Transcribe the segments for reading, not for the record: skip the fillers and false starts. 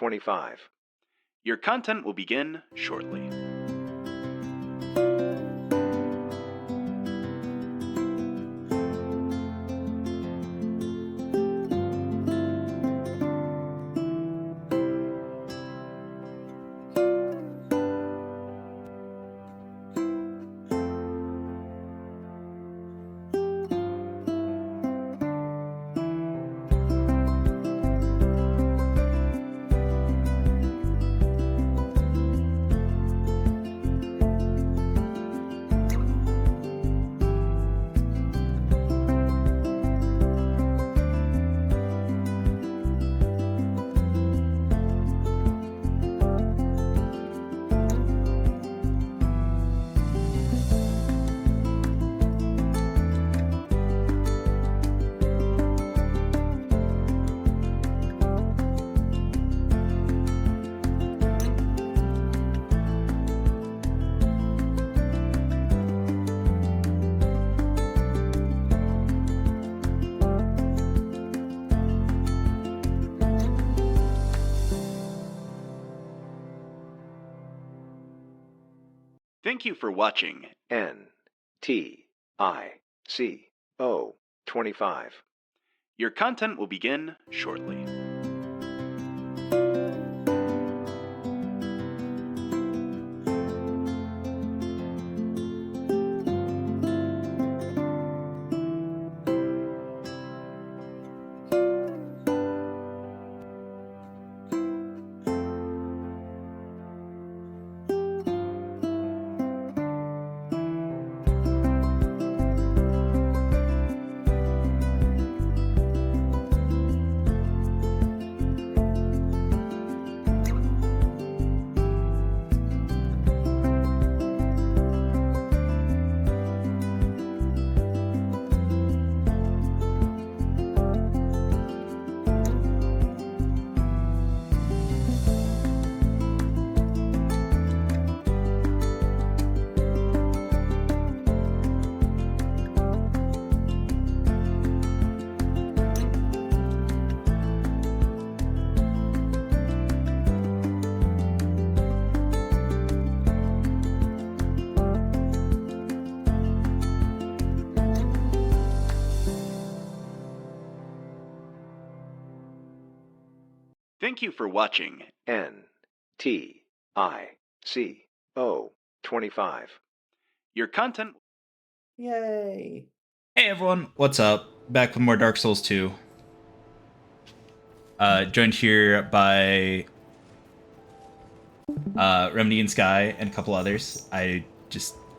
25. Your content will begin shortly. Thank you for watching NTICO 25. Your content will begin shortly. Thank you for watching NTICO 25. Your content. Yay. Hey everyone, what's up? Back with more Dark Souls 2. Joined here by Remedy and Sky and a couple others. Anyway.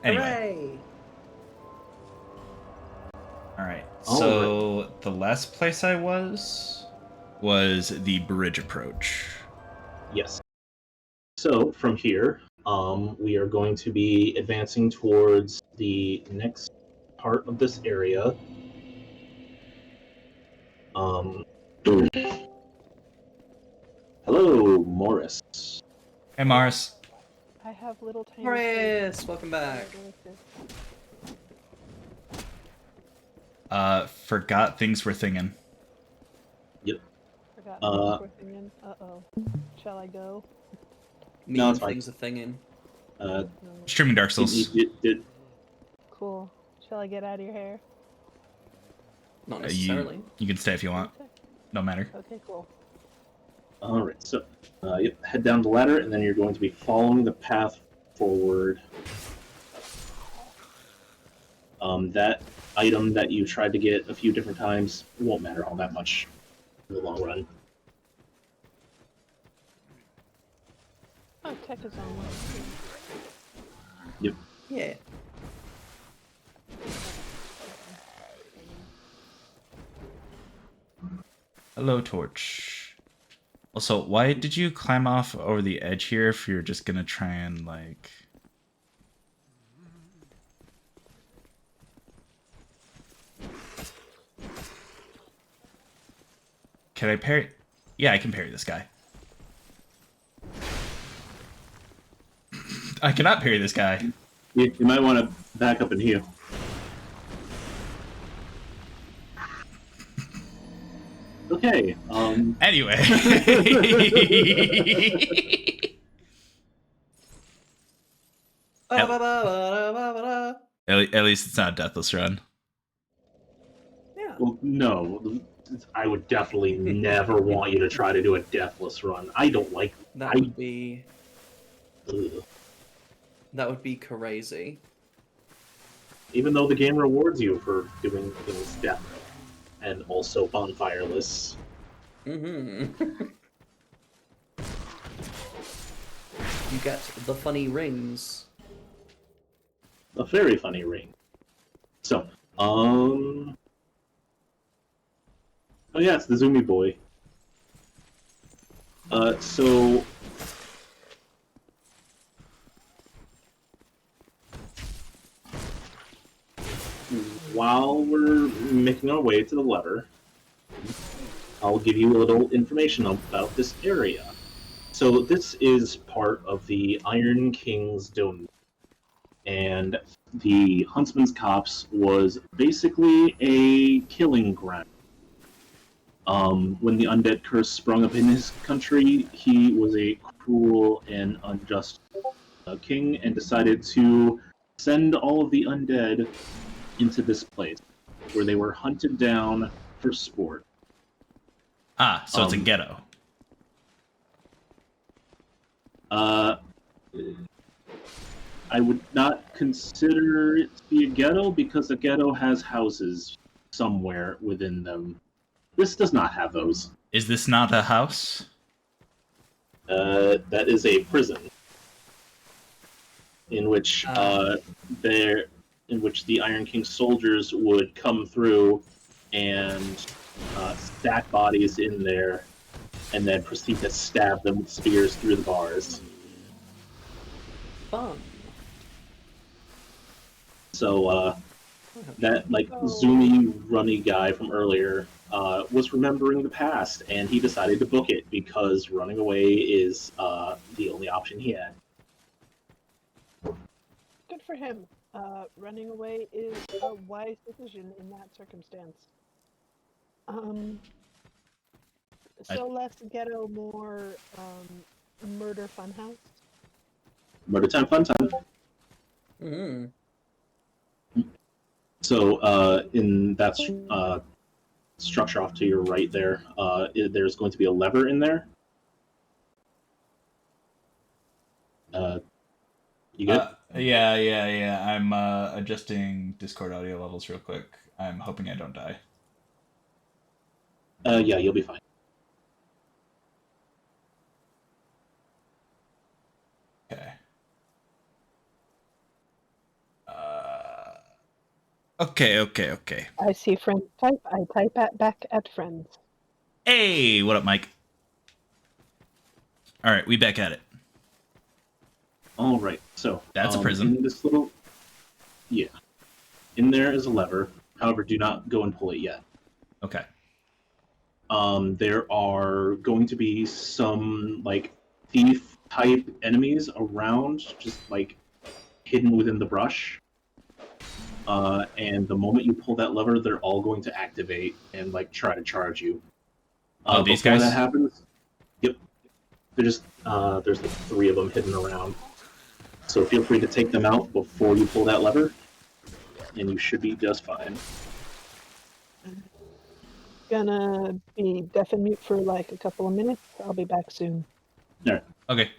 Hooray. Alright, so the last place I was the bridge approach. Yes. So from here, we are going to be advancing towards the next part of this area. Hello, Morris. Hey Mars. I have little tiny. Morris, welcome back. Forgot things were thinging. Yep. Forgot we're thinking. Uh-oh. Shall I go? No, it's fine. Things a thing in. Streaming Dark Souls. Cool. Shall I get out of your hair? Not necessarily. You can stay if you want. Okay. No matter. Okay, cool. Alright, so head down the ladder, and then you're going to be following the path forward. That item that you tried to get a few different times won't matter all that much in the long run. Oh, tech is online. Yep. Yeah. Hello, Torch. Also, why did you climb off over the edge here if you're just gonna try and, like... Can I parry? Yeah, I can parry this guy. I cannot parry this guy. You might want to back up and heal. Okay, Okay. Anyway. Ba-ba-ba-ba-ba-ba-ba. At least it's not a deathless run. Yeah. Well, no. I would definitely never want you to try to do a deathless run. I don't like. That would be Ugh. crazy. Even though the game rewards you for doing things death and also bonfireless. Mm-hmm. You get the funny rings. A very funny ring. So, oh yeah, it's the Zoomy boy. So while we're making our way to the lever, I'll give you a little information about this area. So this is part of the Iron King's domain, and the Huntsman's Copse was basically a killing ground. When the undead curse sprung up in his country, he was a cruel and unjust king and decided to send all of the undead into this place, where they were hunted down for sport. Ah, so it's a ghetto. I would not consider it to be a ghetto, because a ghetto has houses somewhere within them. This does not have those. Is this not a house? That is a prison, in which the Iron King soldiers would come through and stack bodies in there, and then proceed to stab them with spears through the bars. Fun. So that zoomy, runny guy from earlier was remembering the past, and he decided to book it because running away is the only option he had. Good for him. Running away is a wise decision in that circumstance. So less ghetto, more murder funhouse. Murder time, fun time. Mm-hmm. So in that structure off to your right there, there's going to be a lever in there. You good? Yeah. I'm adjusting Discord audio levels real quick. I'm hoping I don't die. Yeah, you'll be fine. Okay. Okay. I see friends type. I type back at friends. Hey, what up, Mike? All right, we back at it. All right, so That's a prison. In this little, in there is a lever. However, do not go and pull it yet. Okay. There are going to be some thief type enemies around, just hidden within the brush. And the moment you pull that lever, they're all going to activate and try to charge you. These before guys? that happens, yep, they're just there's 3 of them hidden around. So feel free to take them out before you pull that lever, and you should be just fine. Gonna be deaf and mute for a couple of minutes. I'll be back soon. All right. Okay.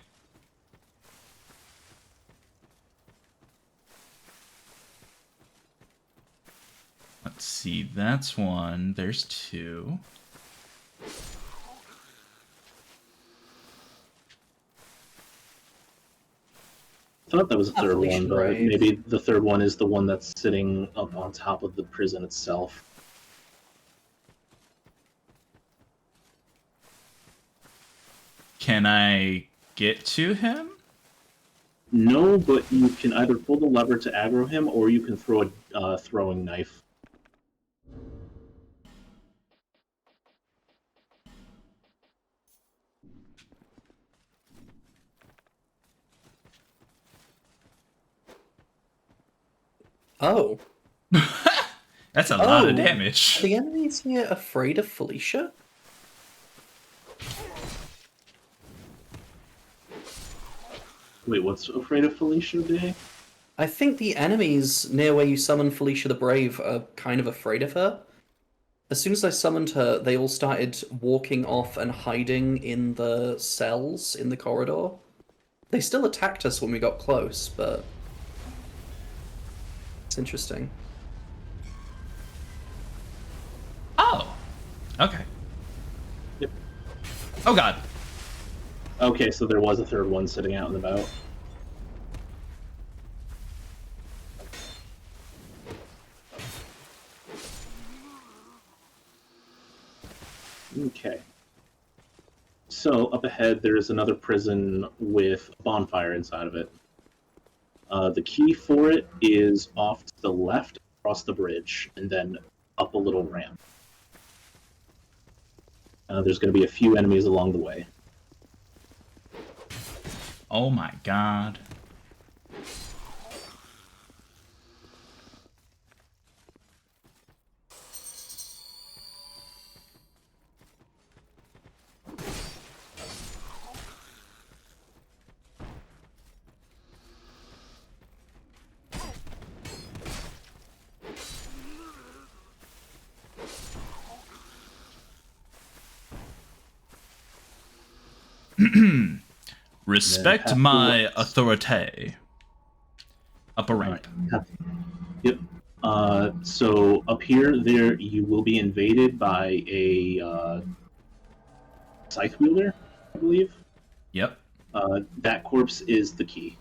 Let's see, that's 1. There's 2. I thought that was the third one, but Right. maybe the third one is the one that's sitting up on top of the prison itself. Can I get to him? No, but you can either pull the lever to aggro him, or you can throw a throwing knife. Oh. That's a lot of Oh. damage. Are the enemies here afraid of Felicia? Wait, what's afraid of Felicia Day? I think the enemies near where you summon Felicia the Brave are kind of afraid of her. As soon as I summoned her, they all started walking off and hiding in the cells in the corridor. They still attacked us when we got close, but it's interesting. Oh, okay. Yep. Oh god. Okay, so there was a third one sitting out and about. Okay. So up ahead, there's another prison with a bonfire inside of it. The key for it is off to the left, across the bridge, and then up a little ramp. There's going to be a few enemies along the way. Oh my god. Respect have to my look. authority. Up a ramp. Yep. So up here, there you will be invaded by a scythe wielder, I believe. Yep. That corpse is the key.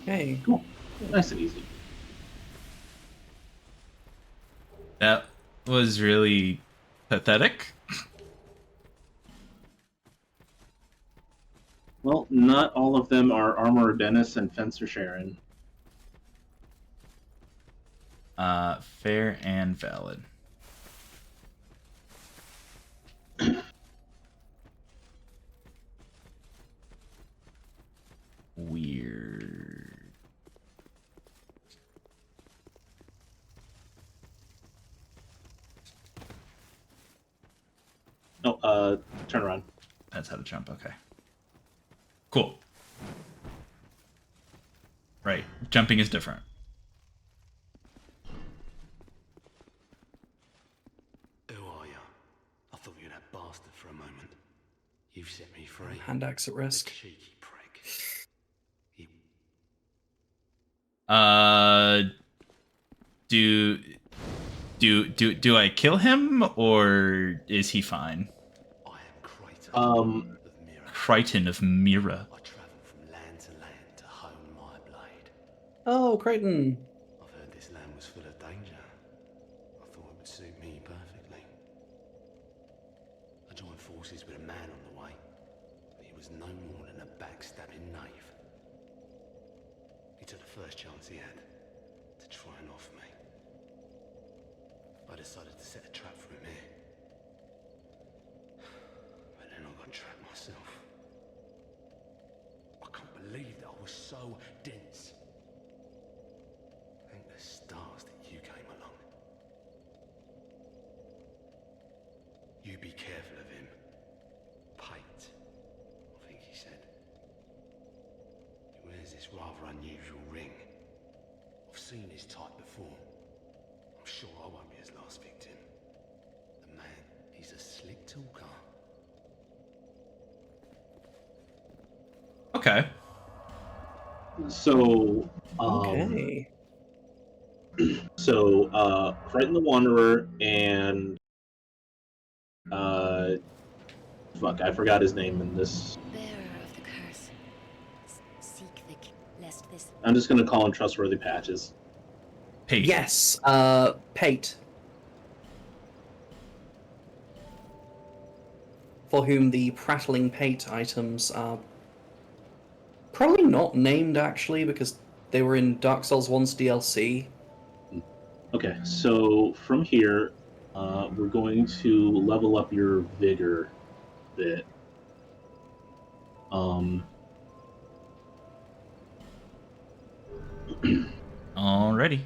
Okay. Cool. Nice and easy. That was really pathetic. Well, not all of them are Armorer Dennis and Fencer Sharon. Fair and valid. Weird. Oh, turn around. That's how to jump, okay. Cool. Right, jumping is different. Who are you? I thought you were that bastard for a moment. You've set me free. Hand axe at risk. Cheeky prick. You... Do I kill him or is he fine? I am Creighton Um, of Mira. Crichton of Mira. I travel from land to land to hone my blade. Oh, Creighton. I've heard this land was full of danger. I thought it would suit me perfectly. I joined forces with a man on the way, but he was no more than a backstabbing knave. He took the first chance he had to try and off me. I decided to set a trap for him here. But then I got trapped myself. I can't believe that I was so dense. Thank the stars that you came along. You be careful of him. Pate, I think he said. He wears this rather unusual ring. I've seen his type before. I'm sure I won't be his last victim. The man, he's a slick talker. Okay. so, Okay. so, Crichton the Wanderer and fuck, I forgot his name in this. Bearer of the curse. Seek the lest this. I'm just gonna call him Trustworthy Patches. Pate. Yes, Pate. For whom the prattling Pate items are probably not named actually because they were in Dark Souls 1's DLC. Okay, so from here, we're going to level up your vigor a bit. Alrighty.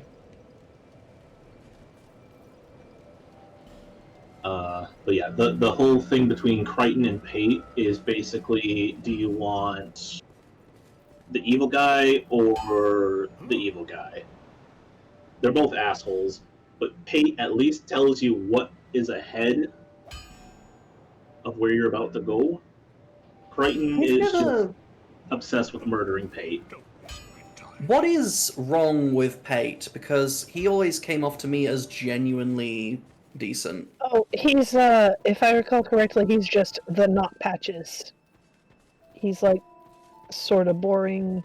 But yeah, the whole thing between Crichton and Pate is basically, do you want the evil guy or the evil guy? They're both assholes, but Pate at least tells you what is ahead of where you're about to go. Crichton is just obsessed with murdering Pate. What is wrong with Pate? Because he always came off to me as genuinely decent. Oh, he's if I recall correctly, he's just the not Patches. He's like sort of boring,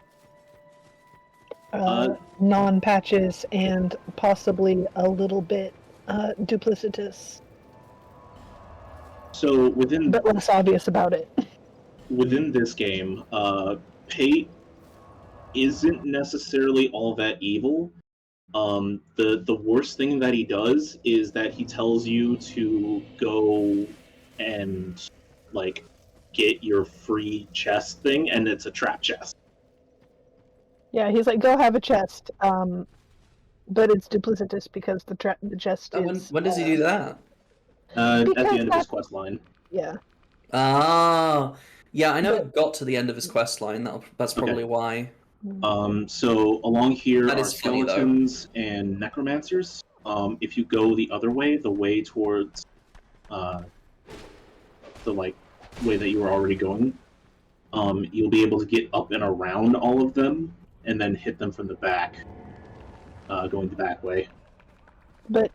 non-Patches, and possibly a little bit duplicitous, So but less obvious about it. within this game, Pate isn't necessarily all that evil. The worst thing that he does is that he tells you to go and like get your free chest thing, and it's a trap chest. Yeah, he's like, go have a chest, but it's duplicitous because the chest is. When does he do that? At the Because end of his quest line. Yeah. Ah, yeah, I know it got to the end of his quest line. That's probably why. So along here That are is funny, though. skeletons and necromancers. If you go the other way, the way towards the way that you were already going, you'll be able to get up and around all of them and then hit them from the back, going the back way. But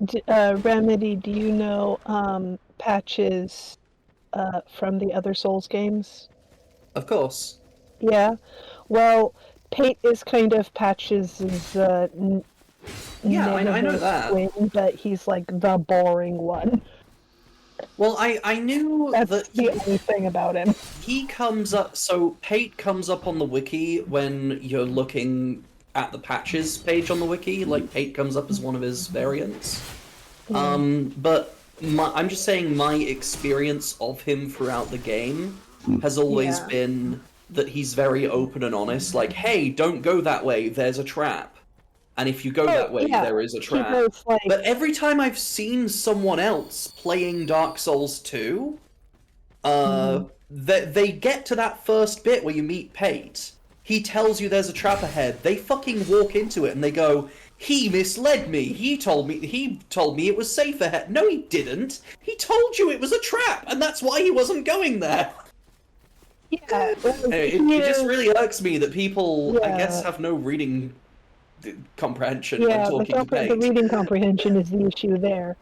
Remedy, do you know Patches from the other Souls games? Of course. Yeah. Well, Pate is kind of Patches' Yeah, I know that. twin, but he's like the boring one. Well, I knew That's that the only thing about him. he comes up. So Pate comes up on the wiki when you're looking at the Patches page on the wiki. Like Pate comes up as one of his variants. But I'm just saying my experience of him throughout the game has always Yeah. been that he's very open and honest. Like, hey, don't go that way. There's a trap. And if you go that way, yeah. there is a He trap. goes like, But every time I've seen someone else playing Dark Souls 2, they get to that first bit where you meet Pate. He tells you there's a trap ahead. They fucking walk into it and they go, "He misled me. He told me it was safe ahead." No, he didn't. He told you it was a trap, and that's why he wasn't going there. yeah. Anyway, it just really irks me that people, I guess, have no reading comprehension when Yeah, talking to the Pate. reading comprehension is the issue there.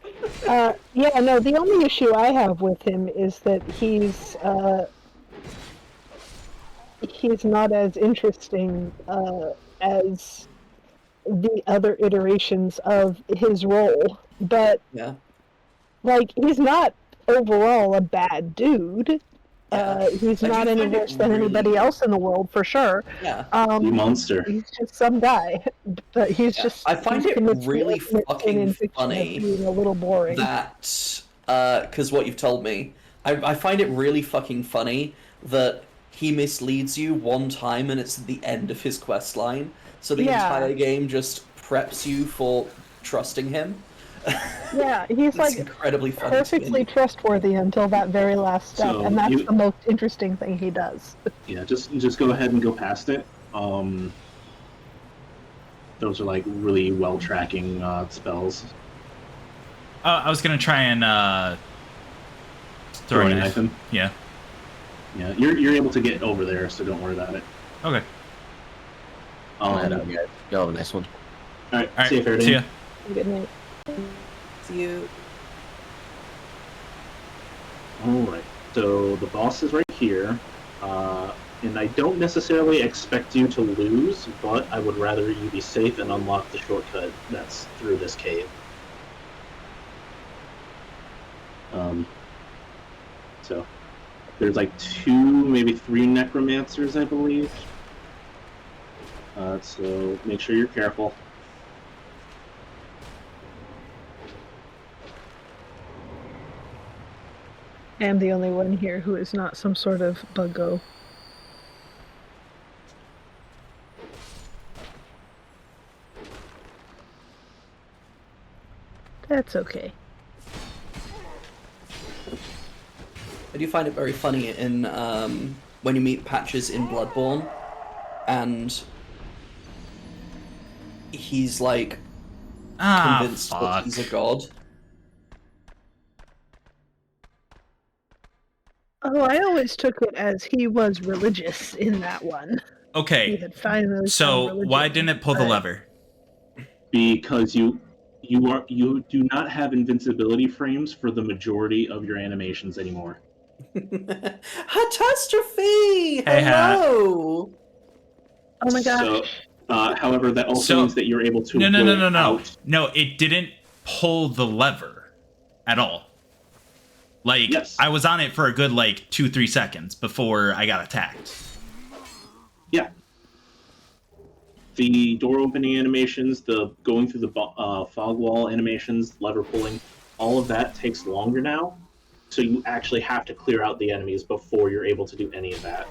Yeah, no, the only issue I have with him is that he's not as interesting as the other iterations of his role, but Yeah. like he's not overall a bad dude. Yeah. He's I do not any find it worse than really- anybody else in the world for sure. Yeah. You monster. He's just some guy, but he's Yeah. just. I find he it commits the really ultimate sin fucking in fiction of funny being a little boring. that, because what you've told me, I find it really fucking funny that he misleads you one time and it's at the end of his quest line, so the Yeah. entire game just preps you for trusting him. Yeah, he's It's like incredibly funny to me. perfectly trustworthy until that very last step, So and that's you- the most interesting thing he does. Yeah, just go ahead and go past it. Those are like really well tracking spells. I was gonna try and throwing knife him. Yeah. Yeah, you're able to get over there, so don't worry about it. Okay. Head All out, guys. Y'all have a nice one. right, All right. see you, Faraday. See ya. Good night. See you. All right, so the boss is right here, and I don't necessarily expect you to lose, but I would rather you be safe and unlock the shortcut that's through this cave. So there's like 2, maybe 3 necromancers, I believe. So make sure you're careful. I am the only one here who is not some sort of buggo. That's okay. I do find it very funny in when you meet Patches in Bloodborne, and he's like convinced that fuck. he's a god. Oh, I always took it as he was religious in that one. He Okay, had finally found so religion, why didn't it pull the but- lever? Because you do not have invincibility frames for the majority of your animations anymore. Catastrophe! Hey, Hat. Hello! Oh my gosh. So, however, that also So- means that you're able to No, roll out. No, it didn't pull the lever at all. Like, Yes. I was on it for a good, 2-3 seconds before I got attacked. Yeah. The door opening animations, the going through the fog wall animations, lever pulling, all of that takes longer now. So you actually have to clear out the enemies before you're able to do any of that.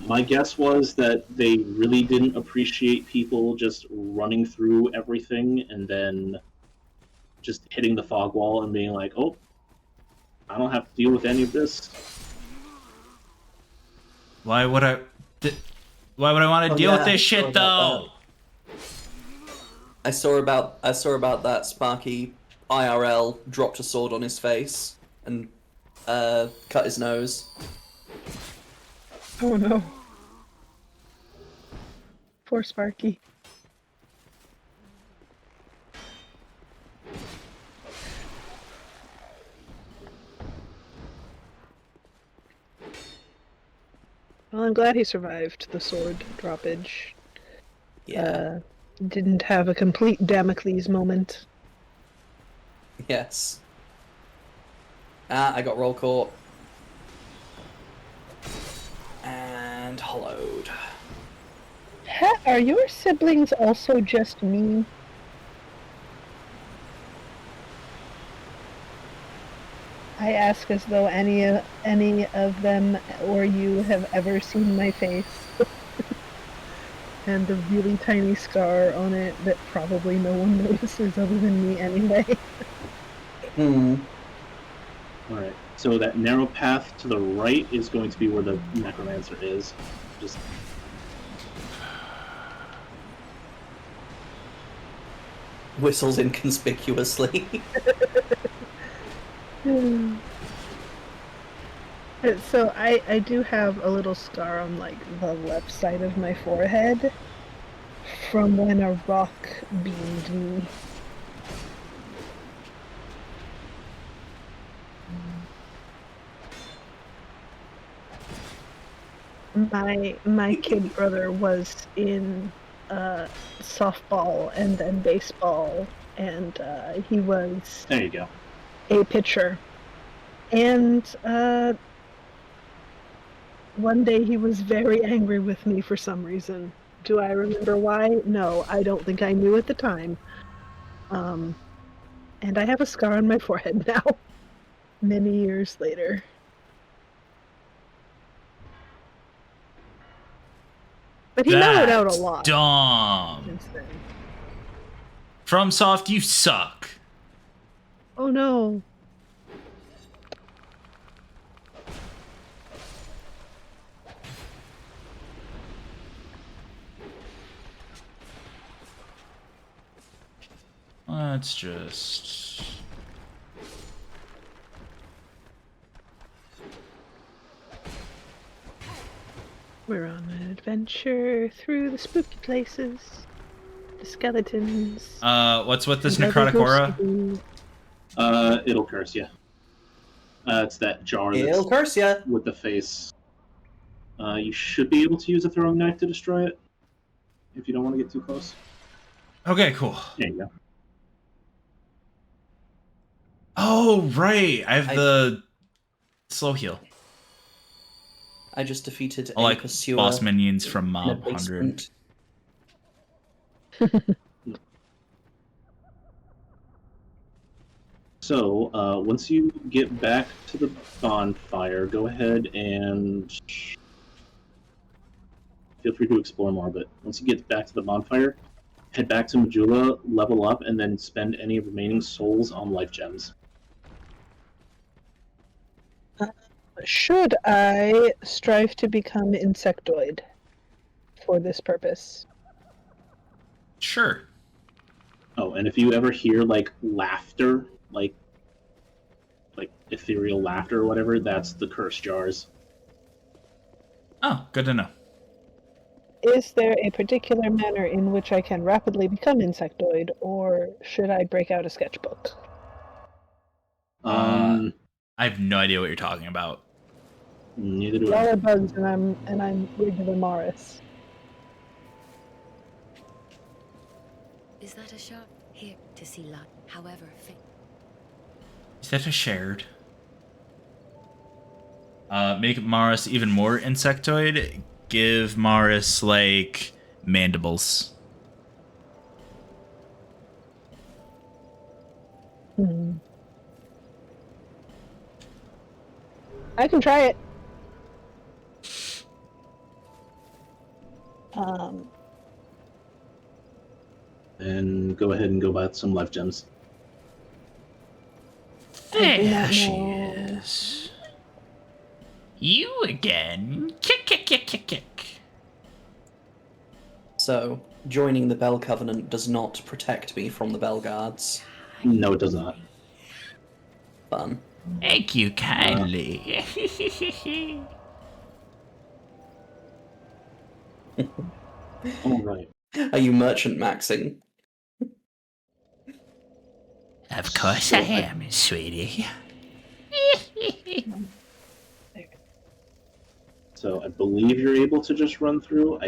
My guess was that they really didn't appreciate people just running through everything and then just hitting the fog wall and being like, oh, I don't have to deal with any of this. Why would I want to deal with yeah, this I saw shit, about though? I saw about that Sparky IRL dropped a sword on his face and cut his nose. Oh no. Poor Sparky. Well, I'm glad he survived the sword droppage. Yeah. Didn't have a complete Damocles moment. Yes. Ah, I got roll caught. And hollowed. Are your siblings also just mean? I ask as though any of them or you have ever seen my face. And the really tiny scar on it that probably no one notices other than me anyway. Hmm. Alright, so that narrow path to the right is going to be where the necromancer is. Just Whistles inconspicuously. So I do have a little scar on like the left side of my forehead from when a rock beamed me. My kid brother was in softball and then baseball, and he was there you go. a pitcher. And one day he was very angry with me for some reason. Do I remember why? No, I don't think I knew at the time. And I have a scar on my forehead now, many years later. But he mellowed out a lot Dumb. since then. FromSoft, you suck. Oh no. Let's just... We're on an adventure through the spooky places, the skeletons. What's with this and other necrotic aura? ghostly things. It'll curse you. It's that jar It'll that's curse ya. with the face. You should be able to use a throwing knife to destroy it, if you don't want to get too close. Okay, cool. There you go. Oh, right. I have the slow heal. I just defeated I a like pursuer boss minions from in a Mob 100. basement. So, once you get back to the bonfire, go ahead and feel free to explore more. But once you get back to the bonfire, head back to Majula, level up, and then spend any remaining souls on life gems. Should I strive to become insectoid for this purpose? Sure. Oh, and if you ever hear like laughter, like ethereal laughter or whatever, that's the curse jars. Oh, good to know. Is there a particular manner in which I can rapidly become insectoid, or should I break out a sketchbook? I have no idea what you're talking about. Neither do Y'all I. are bugs, and I'm regular Morris. Is that a shot? Here to see light. However, Is that a shared? Make Morris even more insectoid. Give Morris, like, mandibles. I can try it. And go ahead and go buy some life gems. There she is. You again. Kick, kick, kick, kick, kick. So, joining the Bell Covenant does not protect me from the Bell Guards. No, it does not. Fun. Thank you kindly. All right. Are you merchant maxing? Of course I am, sweetie. So I believe you're able to just run through.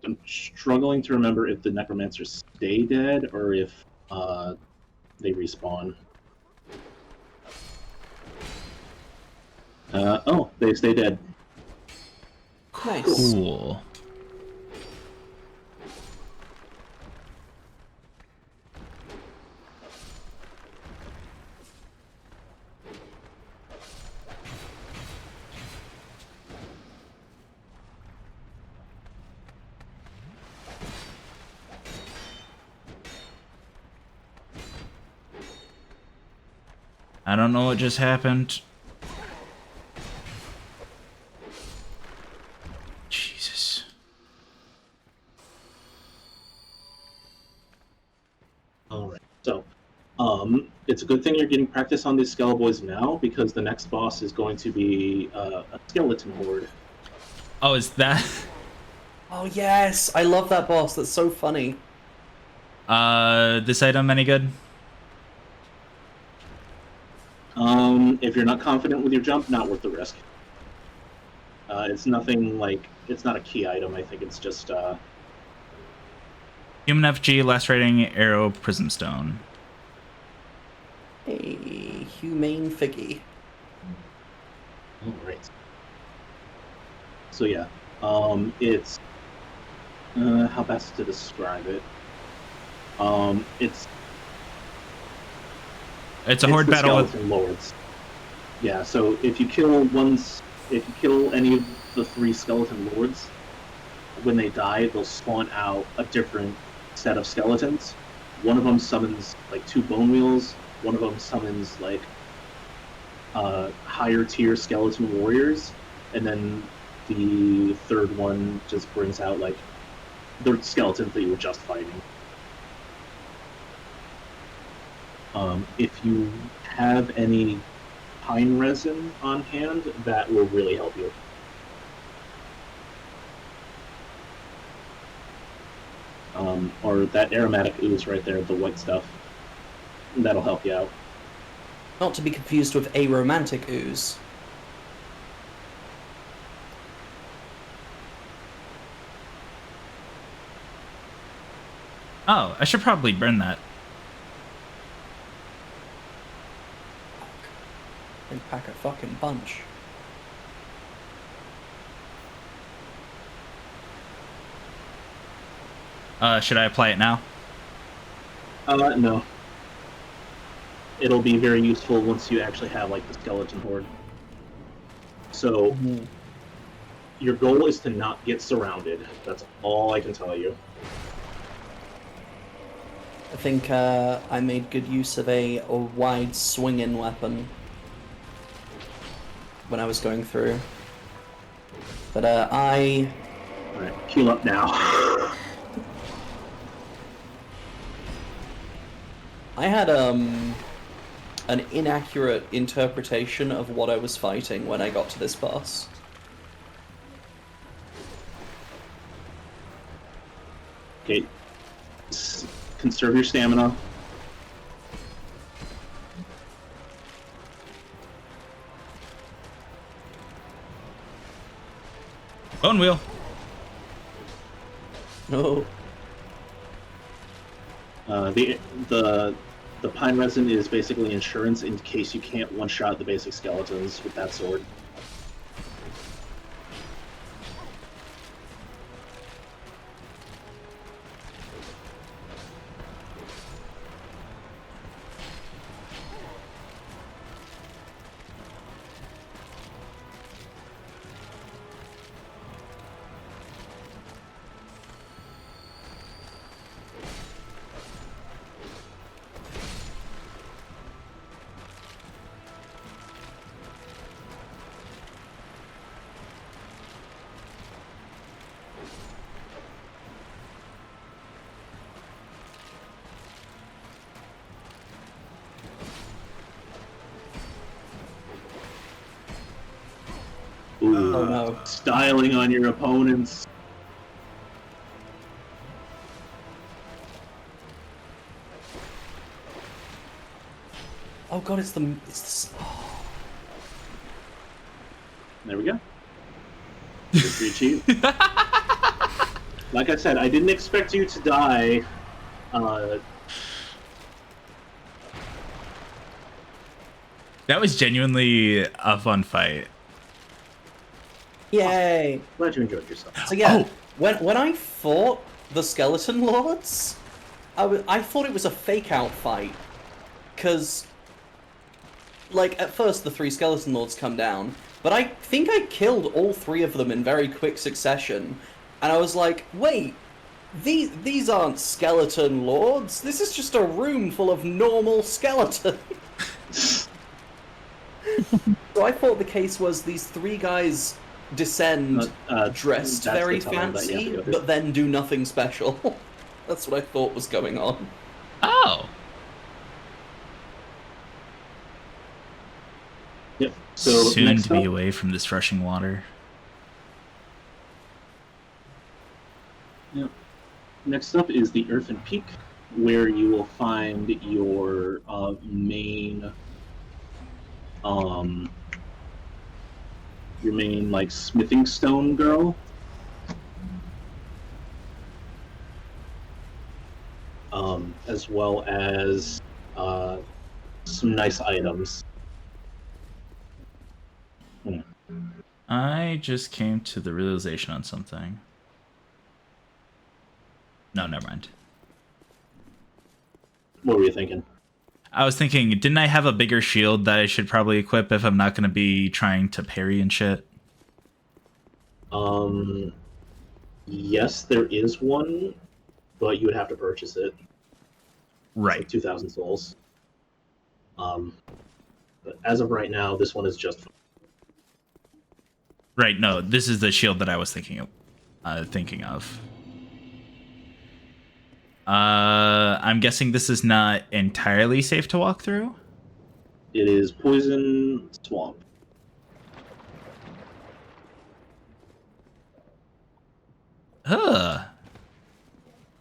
I'm struggling to remember if the necromancers stay dead or if they respawn. Oh, they stay dead. Nice. Cool. I don't know what just happened. Jesus. Alright, so it's a good thing you're getting practice on these Skeleboys now, because the next boss is going to be a skeleton horde. Oh, is that... Oh yes, I love that boss. That's so funny. This item any good? If you're not confident with your jump, not worth the risk. It's nothing like, it's not a key item, I think it's just, Human FG, last rating, arrow, prism stone. A humane figgy. Alright. So yeah, it's, how best to describe it? It's a horde the battle with... skeleton lords. Yeah, so if you kill any of the 3 skeleton lords, when they die, they'll spawn out a different set of skeletons. One of them summons like 2 bone wheels. One of them summons like higher tier skeleton warriors, and then the third one just brings out like the skeletons that you were just fighting. If you have any pine resin on hand, that will really help you. Or that aromatic ooze right there, the white stuff. That'll help you out. Not to be confused with aromantic ooze. Oh, I should probably burn that. They pack a fucking punch. Should I apply it now? No. It'll be very useful once you actually have like the skeleton horde. So, Your goal is to not get surrounded. That's all I can tell you. I think I made good use of a wide swinging weapon when I was going through. But Alright, heal up now. I had an inaccurate interpretation of what I was fighting when I got to this boss. Okay. Conserve your stamina. Bone wheel. No. The pine resin is basically insurance in case you can't one-shot the basic skeletons with that sword. Ooh, Oh no. styling on your opponents. Oh god, it's the There we go. Victory achieved. Like I said, I didn't expect you to die. That was genuinely a fun fight. Yay! Glad you enjoyed yourself. So yeah, Oh. when I fought the Skeleton Lords, I thought it was a fake-out fight. Because, like, at first the 3 Skeleton Lords come down, but I think I killed all 3 of them in very quick succession. And I was like, wait, these aren't Skeleton Lords, this is just a room full of normal skeletons. So I thought the case was these 3 guys descend dressed that's very the tunnel that you have to fancy, go through. but then do nothing special. That's what I thought was going on. Oh. Yep. So Soon next to be up, away from this rushing water. next up is the Earthen Peak, where you will find your main like smithing stone girl. As well as some nice items. I just came to the realization on something. No, never mind. What were you thinking? I was thinking, didn't I have a bigger shield that I should probably equip if I'm not going to be trying to parry and shit? Yes, there is one, but you would have to purchase it. Right. Like 2,000 souls. But as of right now, this one is just fine. Right, no, this is the shield that I was thinking of. I'm guessing this is not entirely safe to walk through? It is poison swamp. Huh.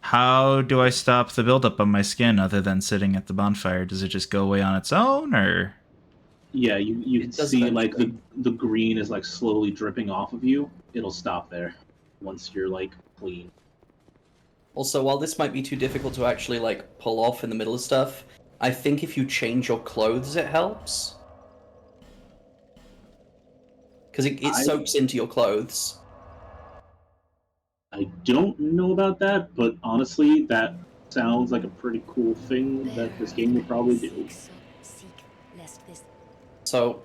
How do I stop the buildup on my skin other than sitting at the bonfire? Does it just go away on its own, or...? Yeah, you can does see like eventually. the green is like slowly dripping off of you. It'll stop there once you're like clean. Also, while this might be too difficult to actually, like, pull off in the middle of stuff, I think if you change your clothes, it helps. Because it soaks into your clothes. I don't know about that, but honestly, that sounds like a pretty cool thing that this game would probably do. So,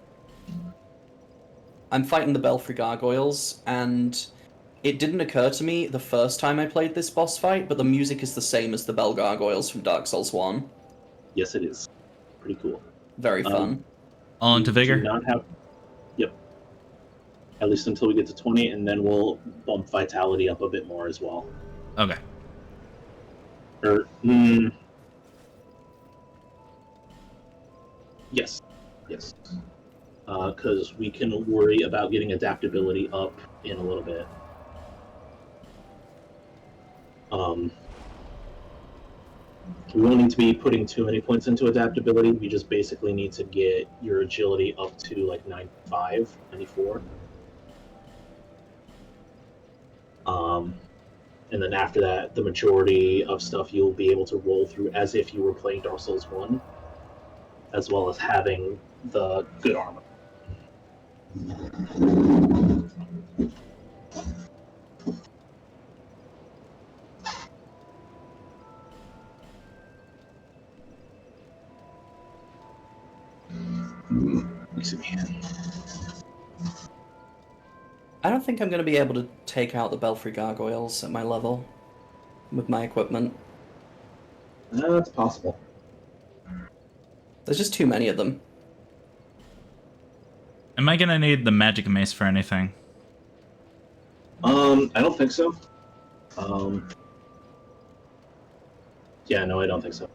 I'm fighting the Belfry Gargoyles, and it didn't occur to me the first time I played this boss fight, but the music is the same as the Bell Gargoyles from Dark Souls 1. Yes, it is. Pretty cool. Very fun. On to We do Vigor. not have... Yep. At least until we get to 20, and then we'll bump Vitality up a bit more as well. Okay. Or, yes. Yes. Because we can worry about getting adaptability up in a little bit. We won't need to be putting too many points into adaptability. We just basically need to get your agility up to like 95, 94. And then after that, the majority of stuff you'll be able to roll through as if you were playing Dark Souls 1, as well as having the good armor. I don't think I'm going to be able to take out the Belfry Gargoyles at my level with my equipment. That's possible. There's just too many of them. Am I gonna need the magic mace for anything? I don't think so. Yeah, no, I don't think so.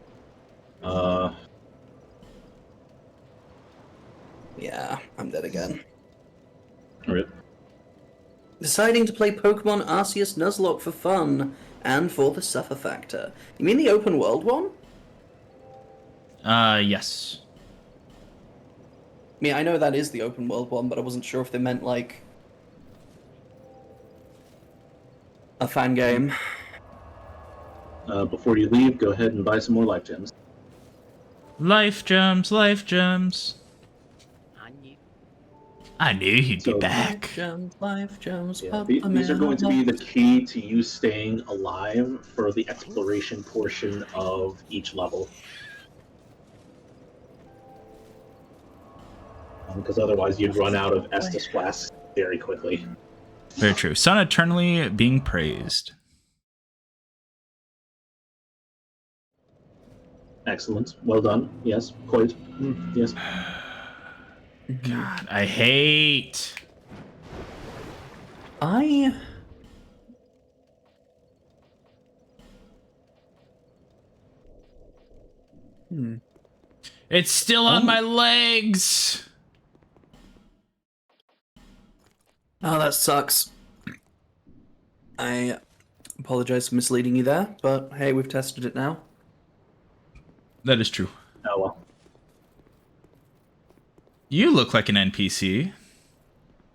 Yeah, I'm dead again. Alright. Deciding to play Pokemon Arceus Nuzlocke for fun and for the suffer factor. You mean the open world one? Yes. I mean, I know that is the open world one, but I wasn't sure if they meant, like, a fan game. Before you leave, go ahead and buy some more life gems. Life gems, life gems. I knew he'd be back. Life gems, Yeah, these are going to be the key to you staying alive for the exploration portion of each level. Because otherwise you'd run out of Estus Flasks very quickly. Very true. Sun eternally being praised. Excellent. Well done. Yes. Quite. Yes. God, I hate. It's still on my legs. Oh, that sucks. I apologize for misleading you there, but hey, we've tested it now. That is true. Oh well. You look like an NPC.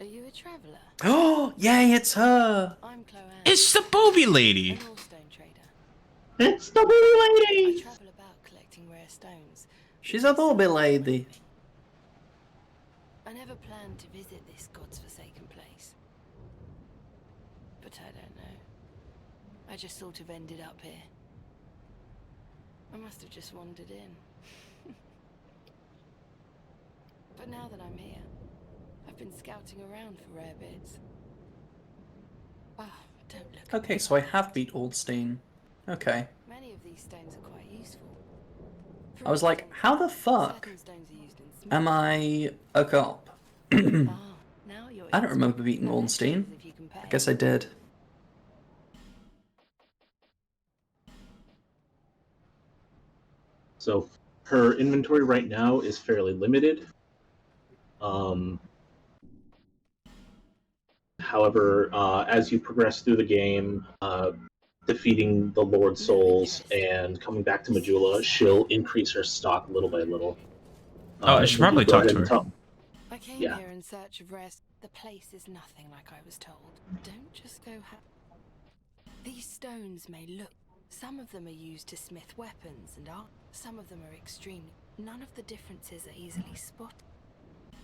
Are you a traveller? Oh, yay, it's her! I'm Chloe. It's the booby lady. An ore-stone trader. It's the blue lady! I travel about collecting rare stones. She's a booby lady. I never planned to visit this god's forsaken place. But I don't know. I just sort of ended up here. I must have just wandered in. But now that I'm here, I've been scouting around for rare bits. Oh, don't look. Okay, so I have beat Oldstein. Okay. Many of these stones are quite useful. I was like, how the fuck Certain stones are used in am I a cop? now you're I don't remember beating Ornstein. if you can pay. I guess I did. So her inventory right now is fairly limited. However, as you progress through the game, defeating the Lord Souls and coming back to Majula, she'll increase her stock little by little. I should probably talk to her. I came Yeah. here in search of rest. The place is nothing like I was told. Don't just go These stones may look. Some of them are used to smith weapons and art. Some of them are extreme. None of the differences are easily spotted.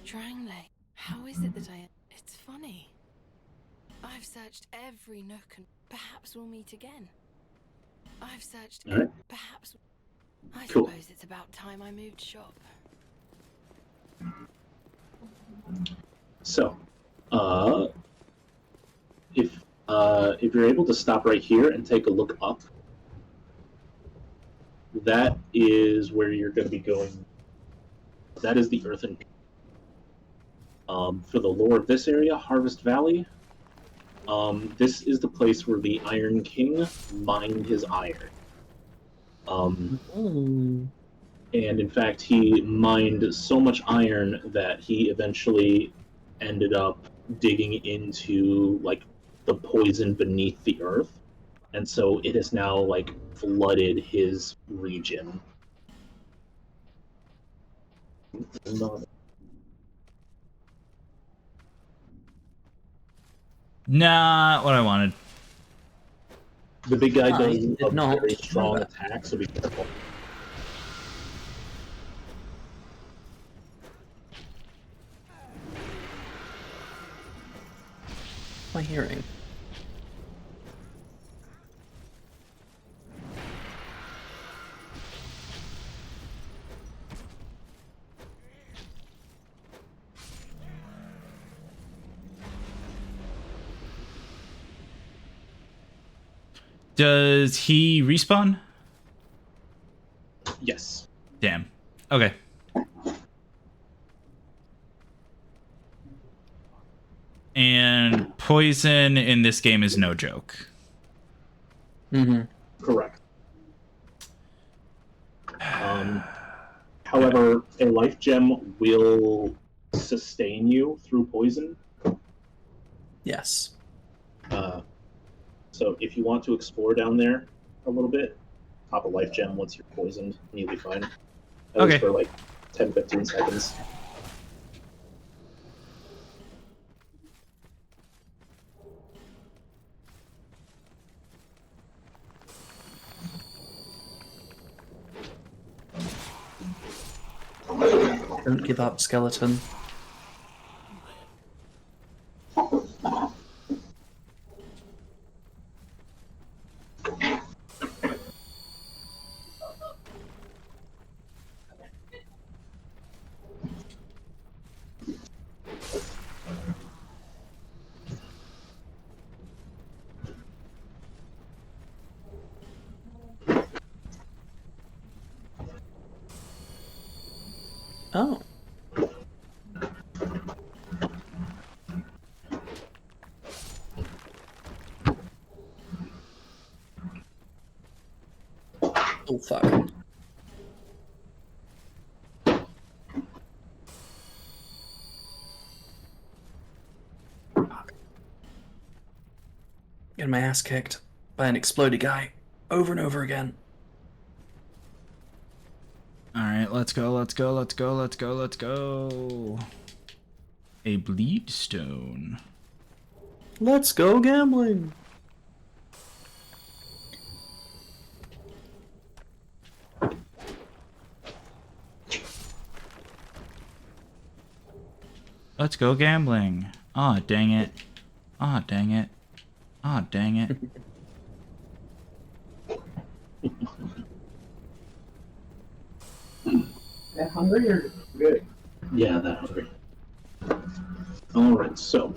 Drangley, how is it that It's funny. I've searched every nook and perhaps we'll meet again. I've searched perhaps. I Cool. suppose it's about time I moved shop. So, If you're able to stop right here and take a look up, that is where you're going to be going. That is the Earthen Peak. For the lore of this area, Harvest Valley, this is the place where the Iron King mined his iron. And in fact, he mined so much iron that he eventually ended up digging into like the poison beneath the earth, and so it has now like flooded his region. Not what I wanted. The big guy I does did a not very know strong that. attack, so be careful. My hearing. Does he respawn? Yes. Damn. Okay. And poison in this game is no joke. Mm-hmm. Correct. However, a life gem will sustain you through poison. Yes. So if you want to explore down there a little bit, pop a life gem once you're poisoned, and you'll be fine. At least for like 10-15 seconds. Don't give up, skeleton. Oh. Oh, fuck. Getting my ass kicked by an exploded guy over and over again. Alright, let's go, let's go, let's go, let's go, let's go. A bleed stone. Let's go gambling. Let's go gambling. Aw, dang it. Aw, dang it. Aw, dang it. That hungry or good? Yeah, that hungry. Alright, so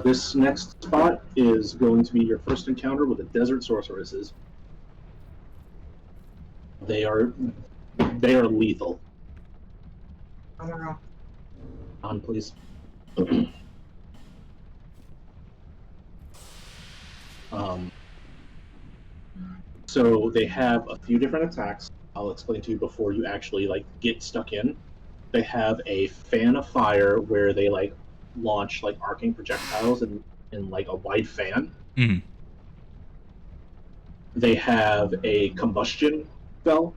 this next spot is going to be your first encounter with the desert sorceresses. They are lethal. I don't know. On, please. So they have a few different attacks. I'll explain to you before you actually like get stuck in. They have a fan of fire where they like launch like arcing projectiles in like a wide fan. Mm-hmm. They have a combustion spell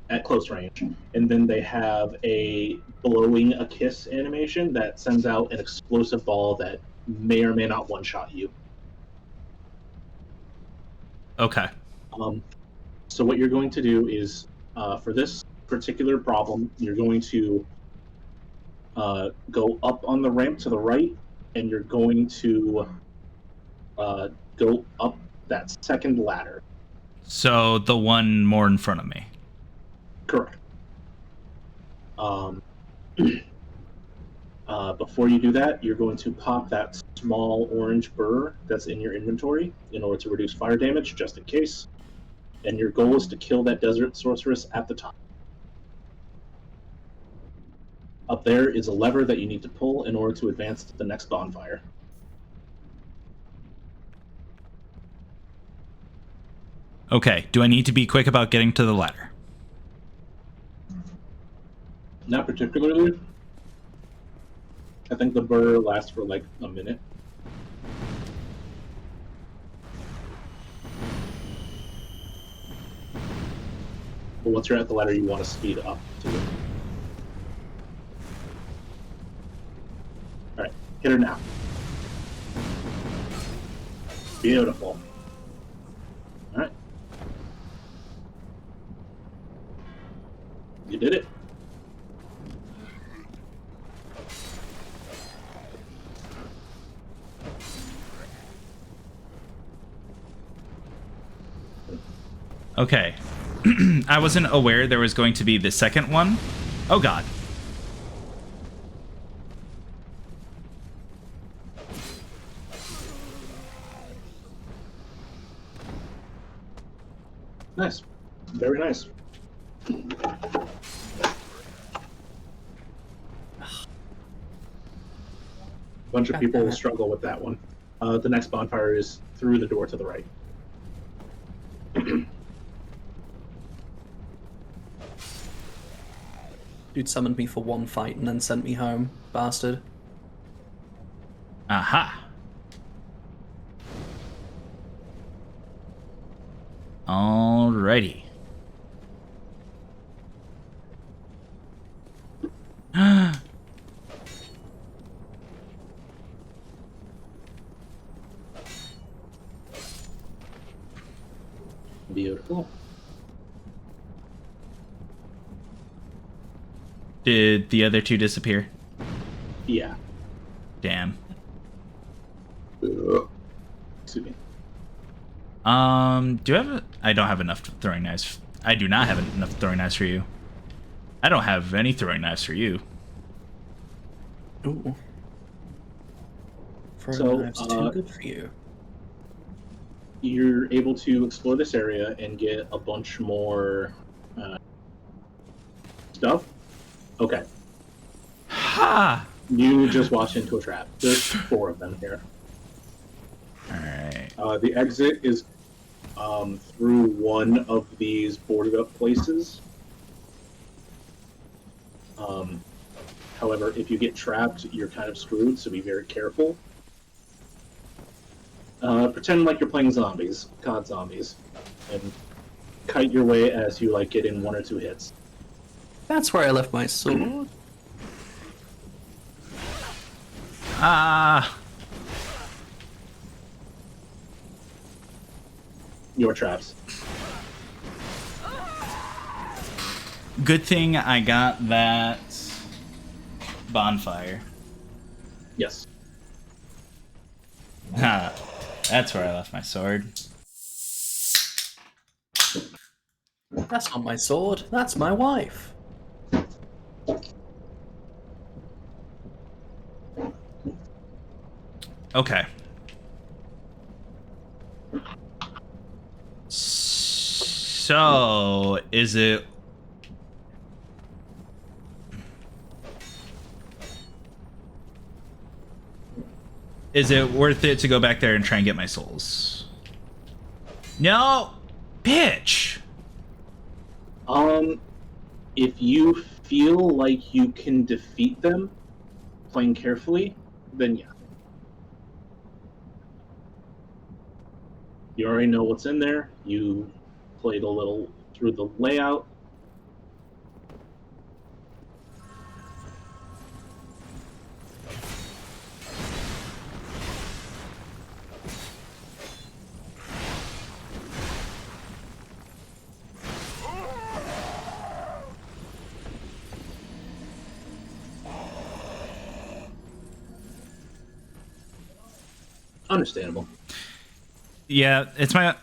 at close range, and then they have a blowing a kiss animation that sends out an explosive ball that may or may not one-shot you. Okay. So what you're going to do is, for this particular problem, you're going to go up on the ramp to the right, and you're going to go up that second ladder. So the one more in front of me. Correct. Before you do that, you're going to pop that small orange burr that's in your inventory in order to reduce fire damage, just in case. And your goal is to kill that desert sorceress at the top. Up there is a lever that you need to pull in order to advance to the next bonfire. Okay, do I need to be quick about getting to the ladder? Not particularly. I think the burr lasts for like a minute. But once you're at the ladder, you want to speed up to it. Alright, hit her now. Beautiful. Alright. You did it. Okay. I wasn't aware there was going to be the second one. Oh god. Nice. Very nice. Bunch of people will struggle with that one. The next bonfire is through the door to the right. Dude summoned me for one fight and then sent me home. Bastard. Aha. Alrighty. Beautiful. Did the other two disappear? Yeah. Damn. Excuse me. Do I have I don't have enough throwing knives. I do not have enough throwing knives for you. I don't have any throwing knives for you. Ooh. Throwing So, knives too good for you. You're able to explore this area and get a bunch more stuff. Okay. Ha! You just walked into a trap. There's 4 of them here. Alright. The exit is through one of these boarded up places. However, if you get trapped, you're kind of screwed, so be very careful. Pretend like you're playing zombies, COD zombies, and kite your way as you like get in 1 or 2 hits. That's where I left my sword. Ah! Your traps. Good thing I got that bonfire. Yes. Ha! That's where I left my sword. That's not my sword. That's my wife. Okay. So, is it... Is it worth it to go back there and try and get my souls? No! Bitch! If you feel like you can defeat them playing carefully, then yeah. You already know what's in there. You played a little through the layout. Understandable. Yeah, it's my...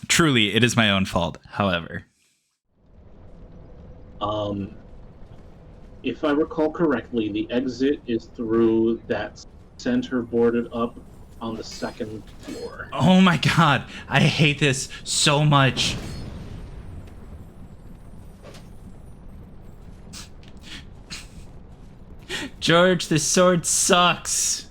Truly, it is my own fault, however. If I recall correctly, the exit is through that center boarded up on the second floor. Oh my god, I hate this so much. George, this sword sucks.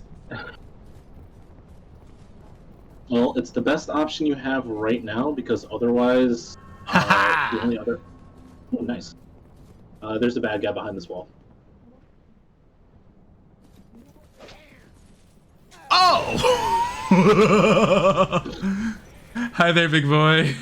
Well, it's the best option you have right now because otherwise, the only other. Oh, nice. There's a bad guy behind this wall. Oh! Hi there, big boy.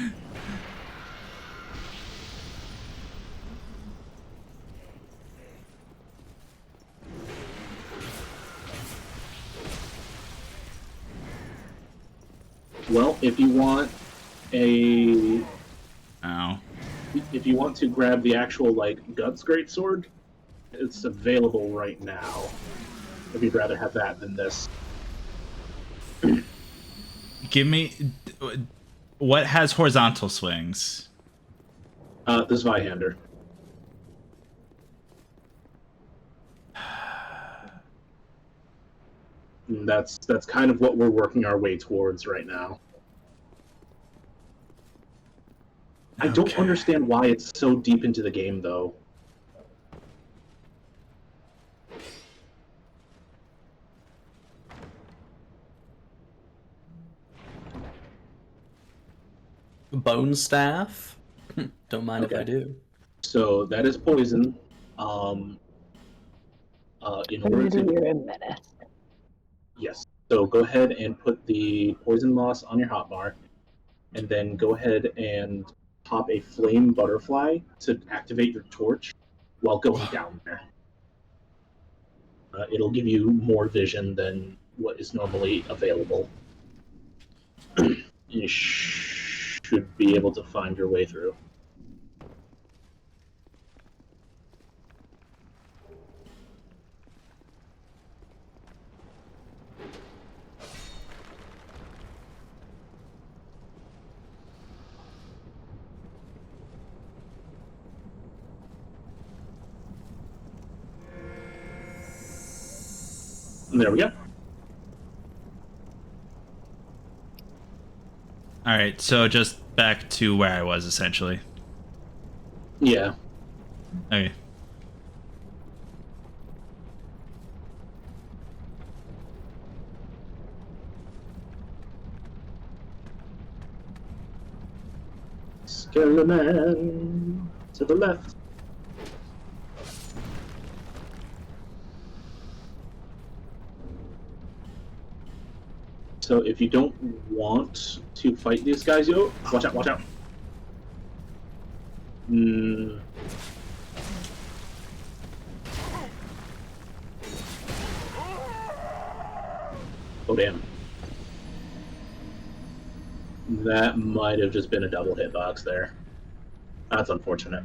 Well, if you want a, Ow. if you want to grab the actual like Guts Greatsword, it's available right now. If you'd rather have that than this. Give me... What has horizontal swings? This Zweihander. And that's kind of what we're working our way towards right now. I don't Okay. understand why it's so deep into the game, though. Bone staff? Don't mind if I Okay. do. So that is poison. In order to You're a menace. yes, so go ahead and put the poison moss on your hotbar, and then go ahead and pop a flame butterfly to activate your torch while going down there. It'll give you more vision than what is normally available. You should be able to find your way through. And there we go. Alright, so just back to where I was, essentially. Yeah. Okay. Skeleton to the left. So if you don't want to fight these guys, yo, watch out, watch out. Oh, damn. That might have just been a double hitbox there. That's unfortunate.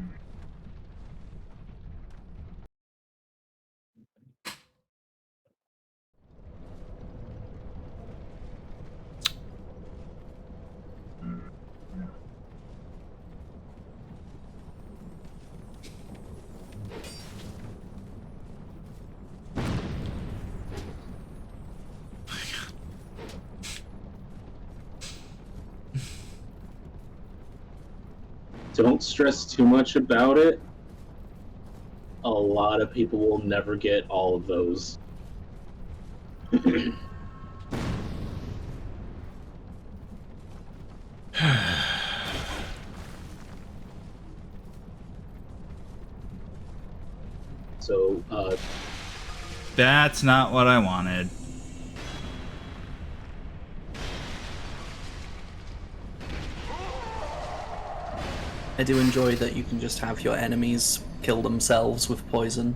Don't stress too much about it. A lot of people will never get all of those. So, That's not what I wanted. I do enjoy that you can just have your enemies kill themselves with poison.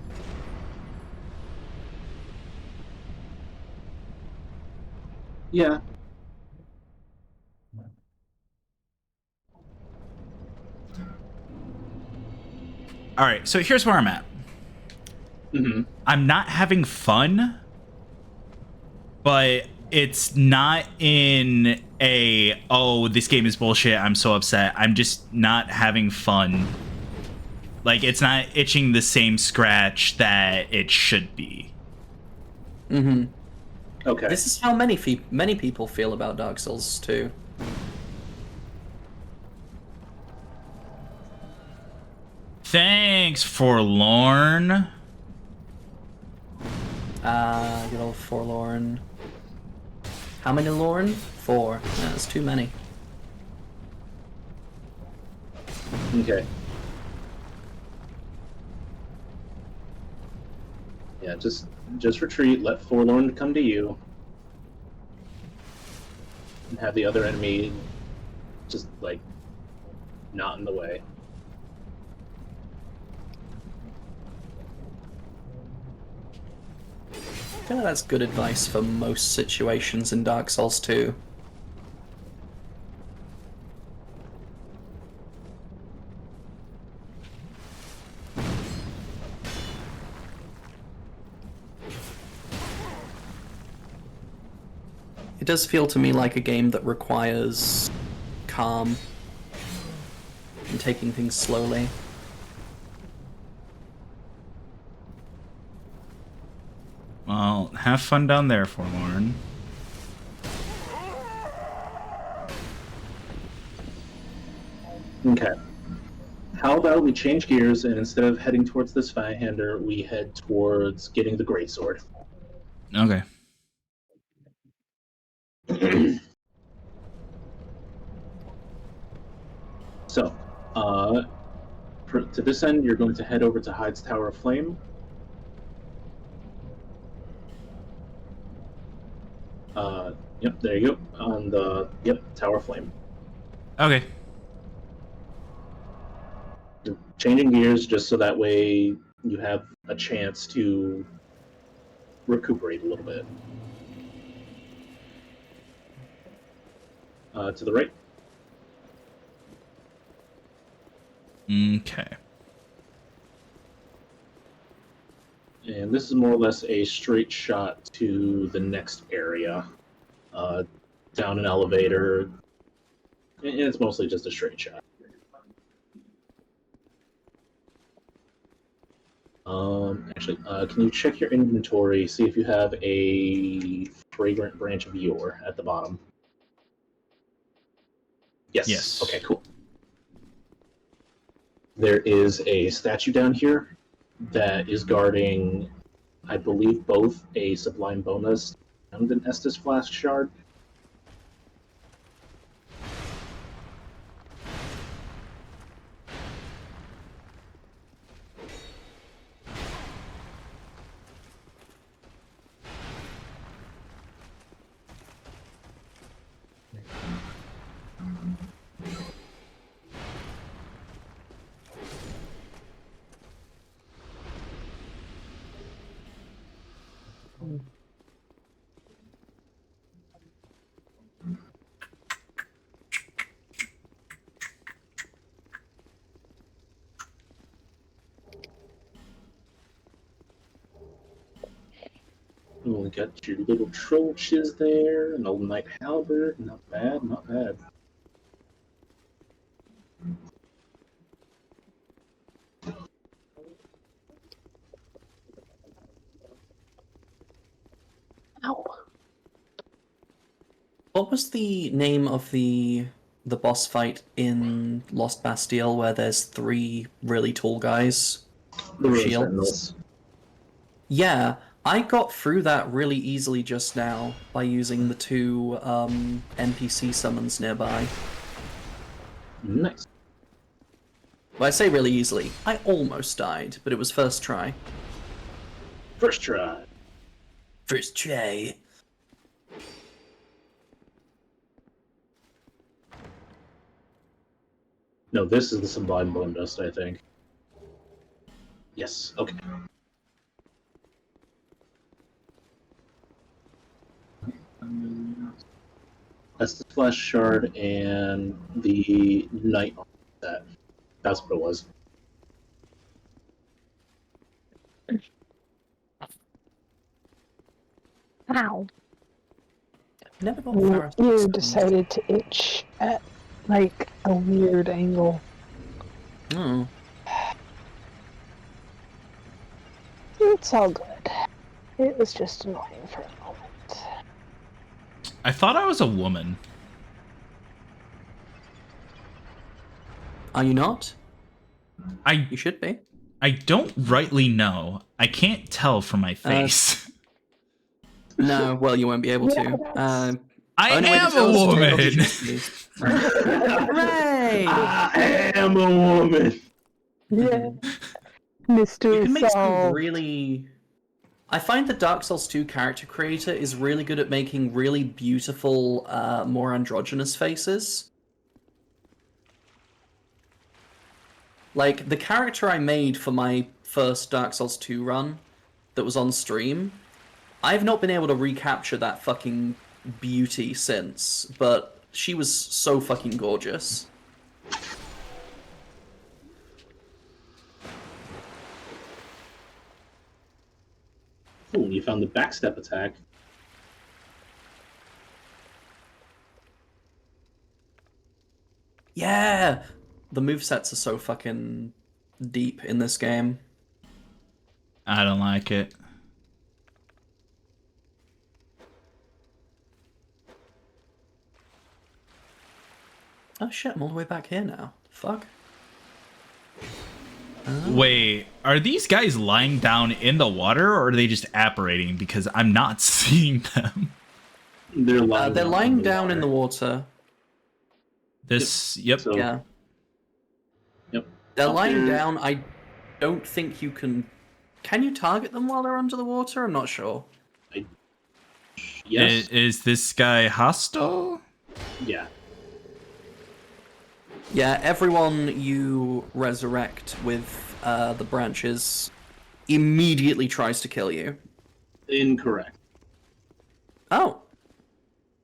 yeah. Alright, so here's where I'm at. Mm-hmm. I'm not having fun, but it's not in a, oh, this game is bullshit, I'm so upset. I'm just not having fun. Like, it's not itching the same scratch that it should be. Mm-hmm. Okay. This is how many people feel about Dark Souls 2. Thanks, Forlorn. Good old Forlorn. How many Lorn? 4. Yeah, that's too many. Okay. Yeah, just retreat, let Forlorn come to you. And have the other enemy just, like, not in the way. I feel like that's good advice for most situations in Dark Souls 2. It does feel to me like a game that requires calm and taking things slowly. Well, have fun down there, Forlorn. Okay. How about we change gears and instead of heading towards this Firehander, we head towards getting the Greatsword. Okay. So, to this end, you're going to head over to Hyde's Tower of Flame. Yep, there you go. On the, Tower of Flame. Okay. You're changing gears just so that way you have a chance to recuperate a little bit. To the right. Okay. And this is more or less a straight shot to the next area. Down an elevator. And it's mostly just a straight shot. Actually, can you check your inventory, see if you have a fragrant branch of yore at the bottom? Yes. Yes. Okay, cool. There is a statue down here that is guarding, I believe, both a Sublime Bonus and an Estus Flask Shard. We got your little troches there, an old knight halberd. Not bad, not bad. Ow. What was the name of the boss fight in Lost Bastille where there's 3 really tall guys The with Rose shields? Sentinels. Yeah, I got through that really easily just now by using the 2 NPC summons nearby. Nice. Well, I say really easily. I almost died, but it was first try. First try. First try. No, this is the Sublime Bone Dust, I think. Yes, okay. That's the Flesh Shard and the Knight set. That's what it was. Ow. Never got Your Pharos ear summoned. decided to itch at, like, a weird angle. Oh. It's all good. It was just annoying for a moment. I thought I was a woman. Are you not? I You should be. I don't rightly know. I can't tell from my face. No, well, you won't be able to. I only way to am tell a is to take woman. off your shoes. Hooray! I am a woman. Yeah. You Mystery can make some solved. really... I find the Dark Souls 2 character creator is really good at making really beautiful, more androgynous faces. Like, the character I made for my first Dark Souls 2 run that was on stream, I've not been able to recapture that fucking beauty since, but she was so fucking gorgeous. Cool, you found the backstep attack. Yeah! The movesets are so fucking deep in this game. I don't like it. Oh shit, I'm all the way back here now. Fuck. Wait, are these guys lying down in the water, or are they just apparating? Because I'm not seeing them. They're lying, down in the water. This, yep. So, Yeah. Yep. They're lying There- down. I don't think you can... Can you target them while they're under the water? I'm not sure. Yes. Is this guy hostile? Yeah. Yeah, everyone you resurrect with the branches immediately tries to kill you. Incorrect. Oh,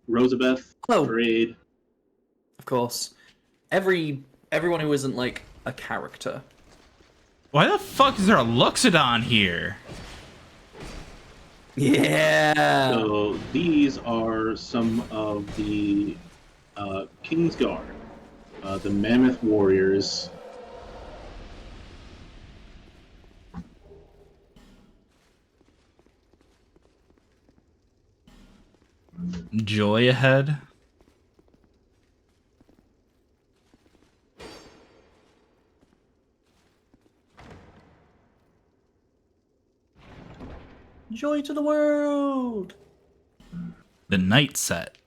Rosabeth, Oh. Parade. of course. Everyone who isn't, like, a character. Why the fuck is there a Luxodon here? Yeah! So these are some of the King's Guard, the Mammoth Warriors. Joy ahead. Joy to the world! The night set.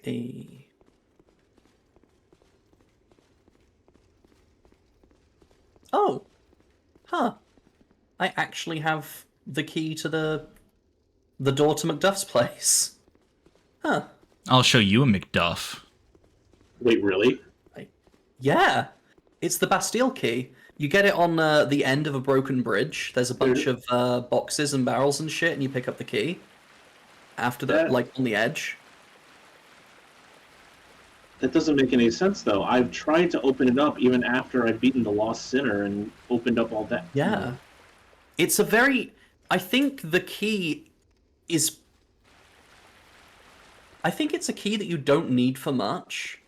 Hey. Oh! Huh. I actually have the key to the door to Macduff's place. Huh. I'll show you a McDuff. Wait, really? Yeah! It's the Bastille key. You get it on the end of a broken bridge. There's a bunch of boxes and barrels and shit, and you pick up the key. After that, like, on the edge. That doesn't make any sense, though. I've tried to open it up even after I've beaten the Lost Sinner and opened up all that. Yeah. It's a very... I think the key is... I think it's a key that you don't need for much.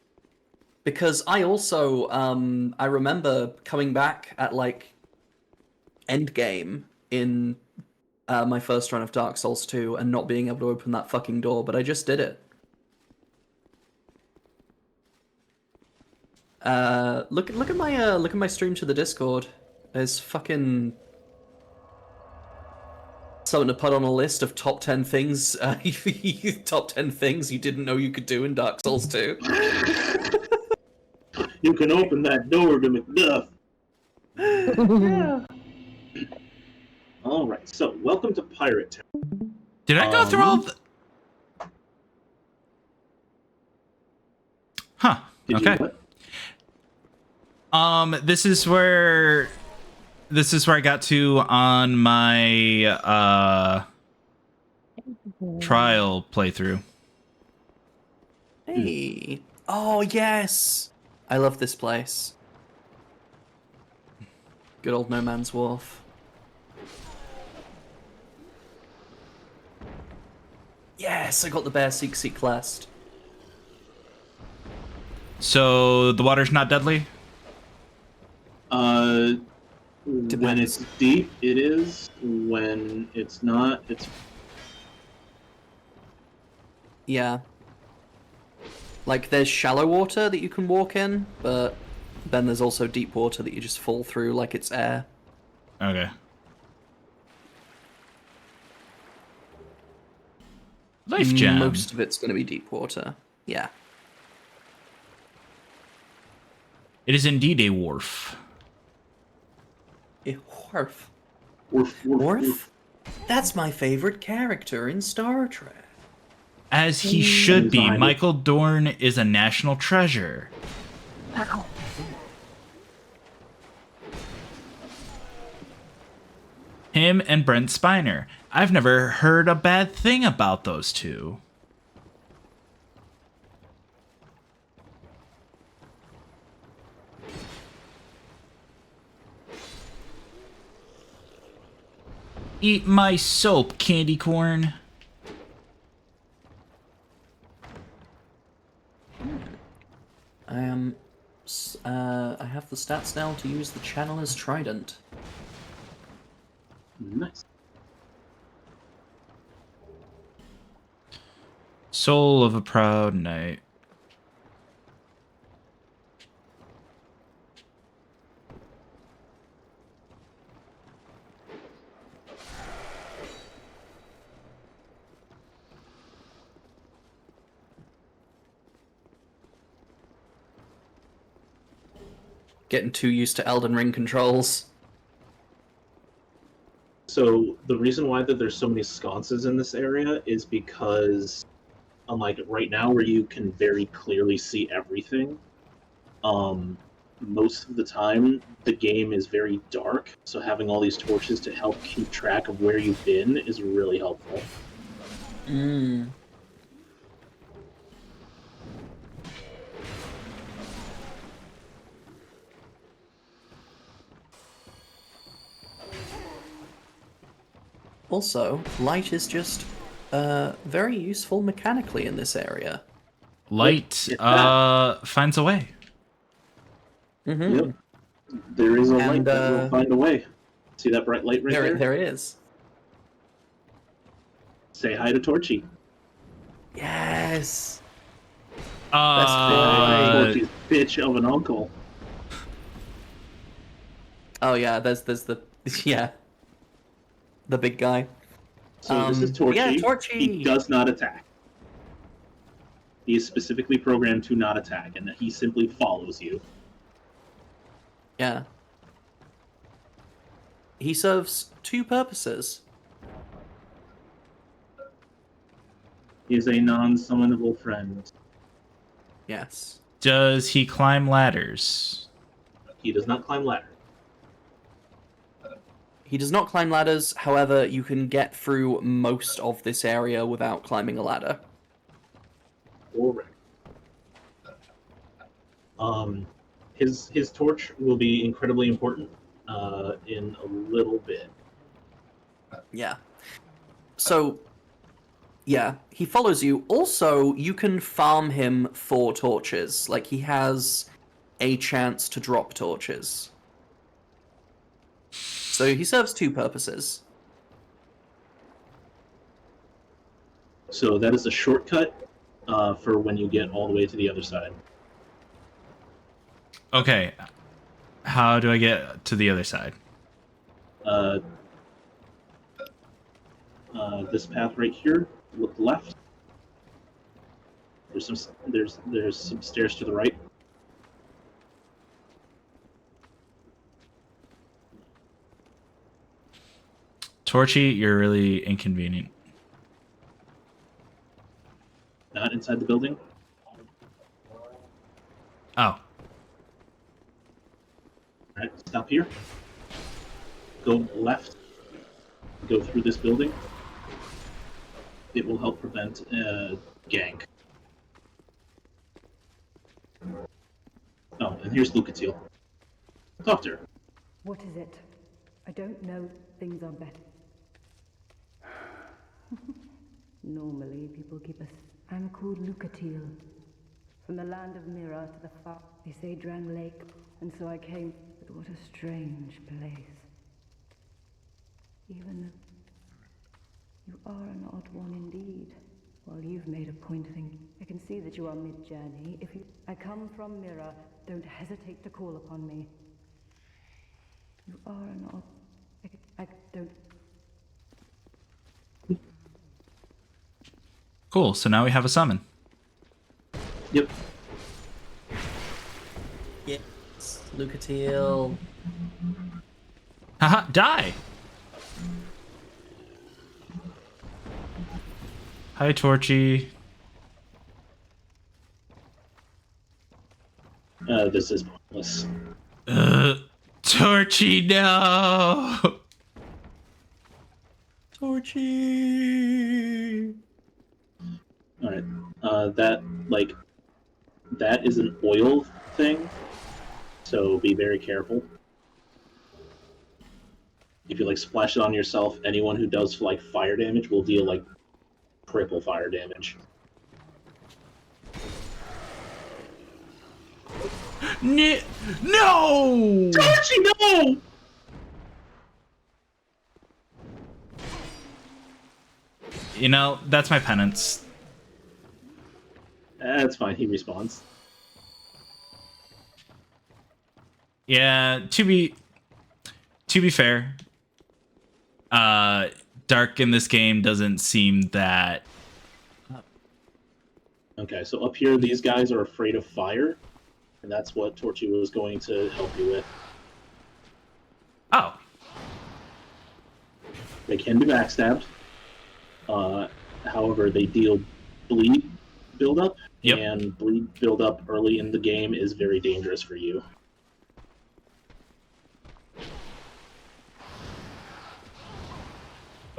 Because I also, I remember coming back at, like, endgame in my first run of Dark Souls 2 and not being able to open that fucking door, but I just did it. Look at my stream to the Discord. There's fucking something to put on a list of top 10 things, top 10 things you didn't know you could do in Dark Souls 2. You can open that door to Macduff. Yeah. All right, so welcome to Pirate Town. Did I go through all the... Huh. Did you Okay. what? This is where I got to on my trial playthrough. Hey. Oh, yes. I love this place. Good old No Man's Wharf. Yes, I got the Bear Seek quest. So the water's not deadly? When it's deep, it is. When it's not, it's. Yeah. Like, there's shallow water that you can walk in, but then there's also deep water that you just fall through like it's air. Okay. Life gem. Most of it's going to be deep water. Yeah. It is indeed a wharf. A wharf. Woof. That's my favorite character in Star Trek. As he should be. Behind it. Michael Dorn is a national treasure. Him and Brent Spiner. I've never heard a bad thing about those two. Eat my soap, candy corn. I have the stats now to use the Channeler's Trident. Nice. Soul of a proud knight. Getting too used to Elden Ring controls. So the reason why that there's so many sconces in this area is because, unlike right now where you can very clearly see everything, most of the time the game is very dark. So having all these torches to help keep track of where you've been is really helpful. Also, light is just very useful mechanically in this area. Light finds a way. Mm-hmm. Yep. There is a light And, that will find a way. See that bright light right there? There it is. Say hi to Torchy. Yes. Torchy's bitch of an uncle. Oh yeah, there's the yeah, the big guy. So this is Torchy. Yeah, Torchy. He does not attack. He is specifically programmed to not attack, and that he simply follows you. Yeah. He serves two purposes. He is a non-summonable friend. Yes. Does he climb ladders? He does not climb ladders. He does not climb ladders, however, you can get through most of this area without climbing a ladder. Correct. His torch will be incredibly important in a little bit. Yeah. So, yeah, he follows you. Also, you can farm him for torches. Like, he has a chance to drop torches. So he serves two purposes. So that is a shortcut for when you get all the way to the other side. Okay. How do I get to the other side? This path right here. Look left. There's some stairs to the right. Torchy, you're really inconvenient. Not inside the building. Oh. Alright, stop here. Go left. Go through this building. It will help prevent a gank. Oh, and here's Lucatiel. Doctor. What is it? I don't know. Things are better. Normally, people keep us. I'm called Lucatiel. From the land of Mira to the far. They say Drang Lake, and so I came. But what a strange place. even though you are an odd one indeed. Well, you've made a point of thinking. I can see that you are mid-journey. I come from Mira. Don't hesitate to call upon me. You are an odd... I don't... Cool, so now we have a summon. Yep. Yes, Lucatiel. Haha, die! Hi, Torchy. This is pointless. Torchy, no! Torchy! Alright. That is an oil thing, so be very careful. If you, splash it on yourself, anyone who does, fire damage will deal, triple fire damage. No! Torchy, no! You know, that's my penance. That's fine, he respawns. Yeah, to be fair, Dark in this game doesn't seem that... Okay, so up here, these guys are afraid of fire, and that's what Torchy was going to help you with. Oh. They can be backstabbed. However, they deal bleed buildup, Yep. and bleed buildup early in the game is very dangerous for you.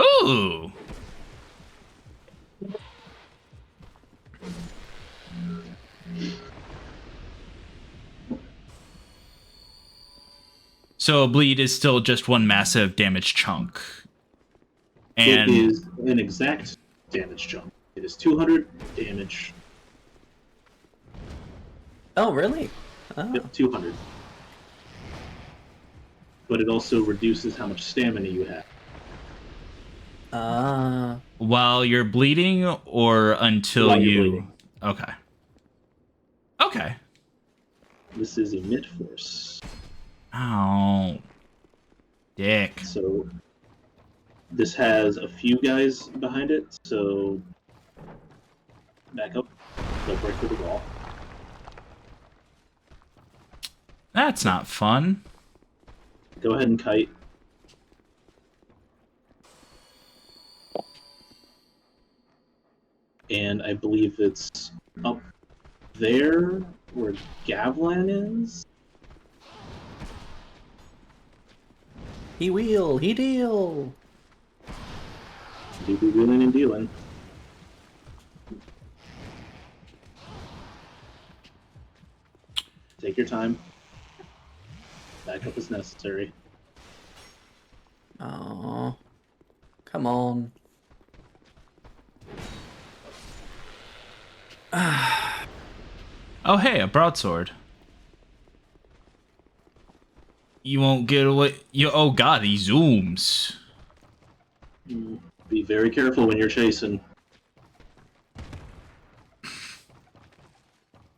Ooh! So a bleed is still just one massive damage chunk. And It is an exact damage chunk. It is 200 damage. Oh, really? Oh. Yep, 200. But it also reduces how much stamina you have. Ah. while you're bleeding or until While you're you... bleeding. Okay. Okay. This is emit force. Oh. Dick. So this has a few guys behind it, so back up. They'll break through the wall. That's not fun. Go ahead and kite. And I believe it's up there where Gavlan is. He wheel, he deal. Do be wheeling and dealing. Take your time. Back up as necessary. Oh, come on. Oh, hey, a broadsword. You won't get away. Oh god, he zooms. Be very careful when you're chasing.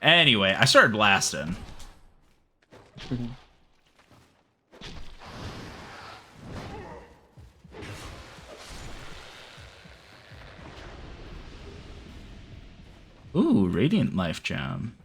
Anyway, I started blasting. Ooh, Radiant Life Gem.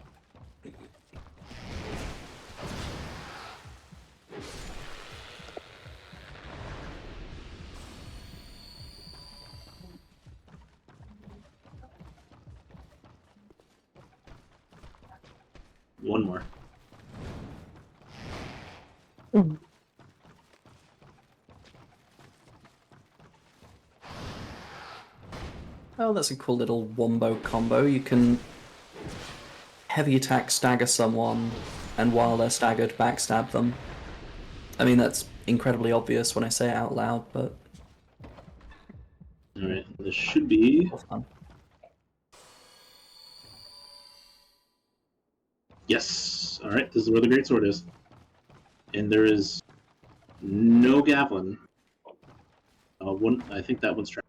One more. Oh, that's a cool little wombo combo. You can heavy attack stagger someone, and while they're staggered, backstab them. I mean, that's incredibly obvious when I say it out loud, but... Alright, this should be... fun. Yes! Alright, this is where the greatsword is. And there is no Gavlan. One, I think that one's trapped.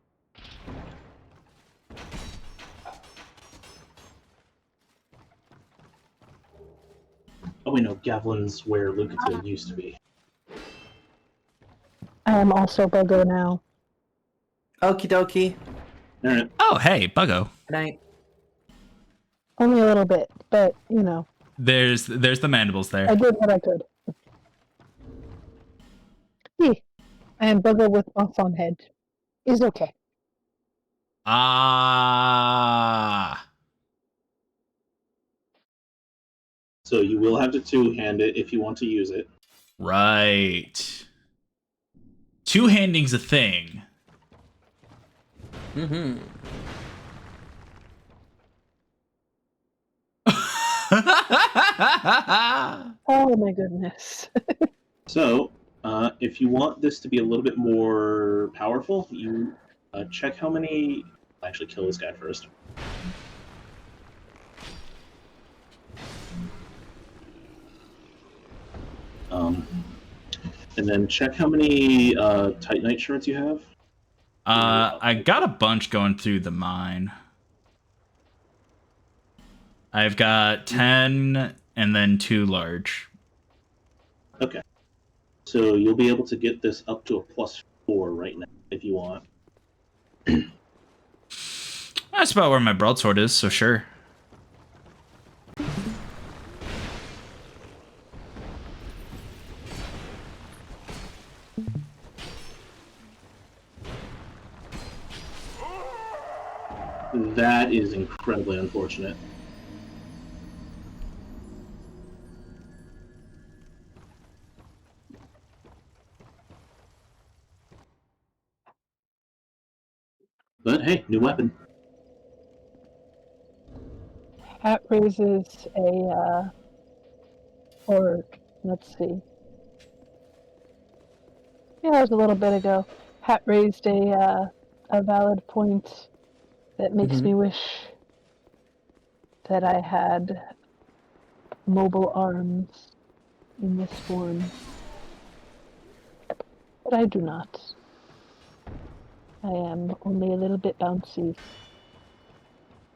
Oh wait, no, Gavlin's where Lucatil used to be. I am also Buggo now. Okie dokie. All right. Oh, hey, Buggo. Good night. Only a little bit, but you know, There's the mandibles I there. did what I could. See, I am Buggo with moss on head. Is okay. Ah. So you will have to two-hand it if you want to use it. Right. Two-handing's a thing. Mm-hmm. Oh my goodness. So, if you want this to be a little bit more powerful, you check how many. I'll actually kill this guy first. And then check how many Titanite shards you have. I got a bunch going through the mine. I've got 10 and then 2 large. Okay. So you'll be able to get this up to a +4 right now if you want. That's about where my broadsword is, so sure. That is incredibly unfortunate. But hey, new weapon. Hat raises a, or let's see. Yeah, it was a little bit ago. Hat raised a valid point that makes me wish that I had mobile arms in this form. But I do not. I am only a little bit bouncy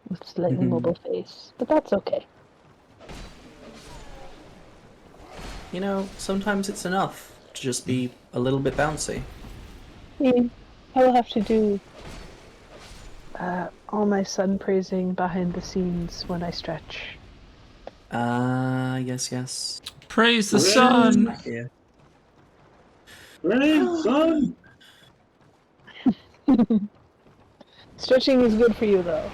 with slightly mobile face, but that's okay. You know, sometimes it's enough to just be a little bit bouncy. I will have to do all my sun praising behind the scenes when I stretch. Yes. Praise the sun! Yeah. Praise sun! Stretching is good for you, though.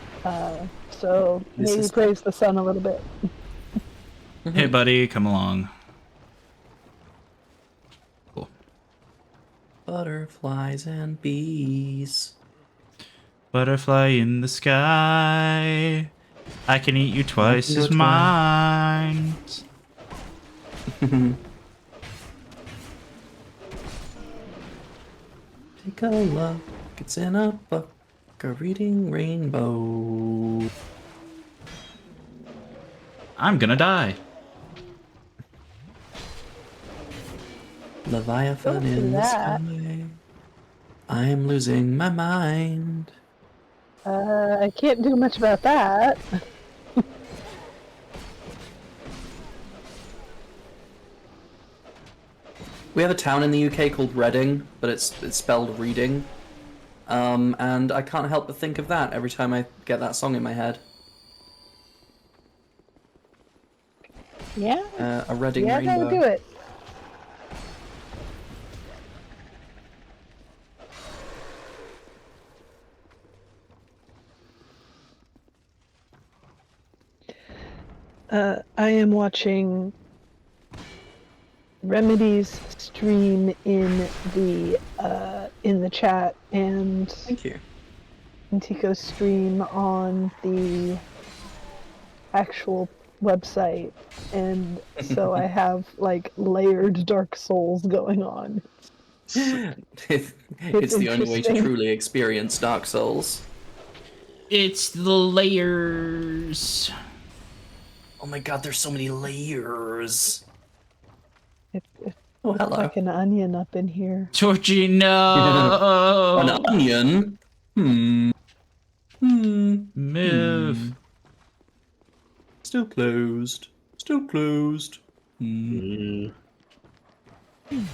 So This maybe is- praise the sun a little bit. Hey, buddy, come along. Cool. Butterflies and bees. Butterfly in the sky. I can eat you twice do as it twice. mine. Take a look, it's in a book, a reading rainbow. I'm gonna die. Leviathan Don't do in the that. sky. I'm losing my mind. I can't do much about that. We have a town in the UK called Reading, but it's spelled reading. And I can't help but think of that every time I get that song in my head. Yeah. A Reading Yeah, rainbow. that'll do it. I am watching Remedy's stream in the chat and Thank you. Tico's stream on the actual website, and so I have like layered Dark Souls going on. It's the only way to interesting. truly experience Dark Souls. It's the layers. Oh my god, there's so many layers. Oh, hello. Like an onion up in here. Georgie, no! An onion? Move. Still closed. Still closed. Mm. I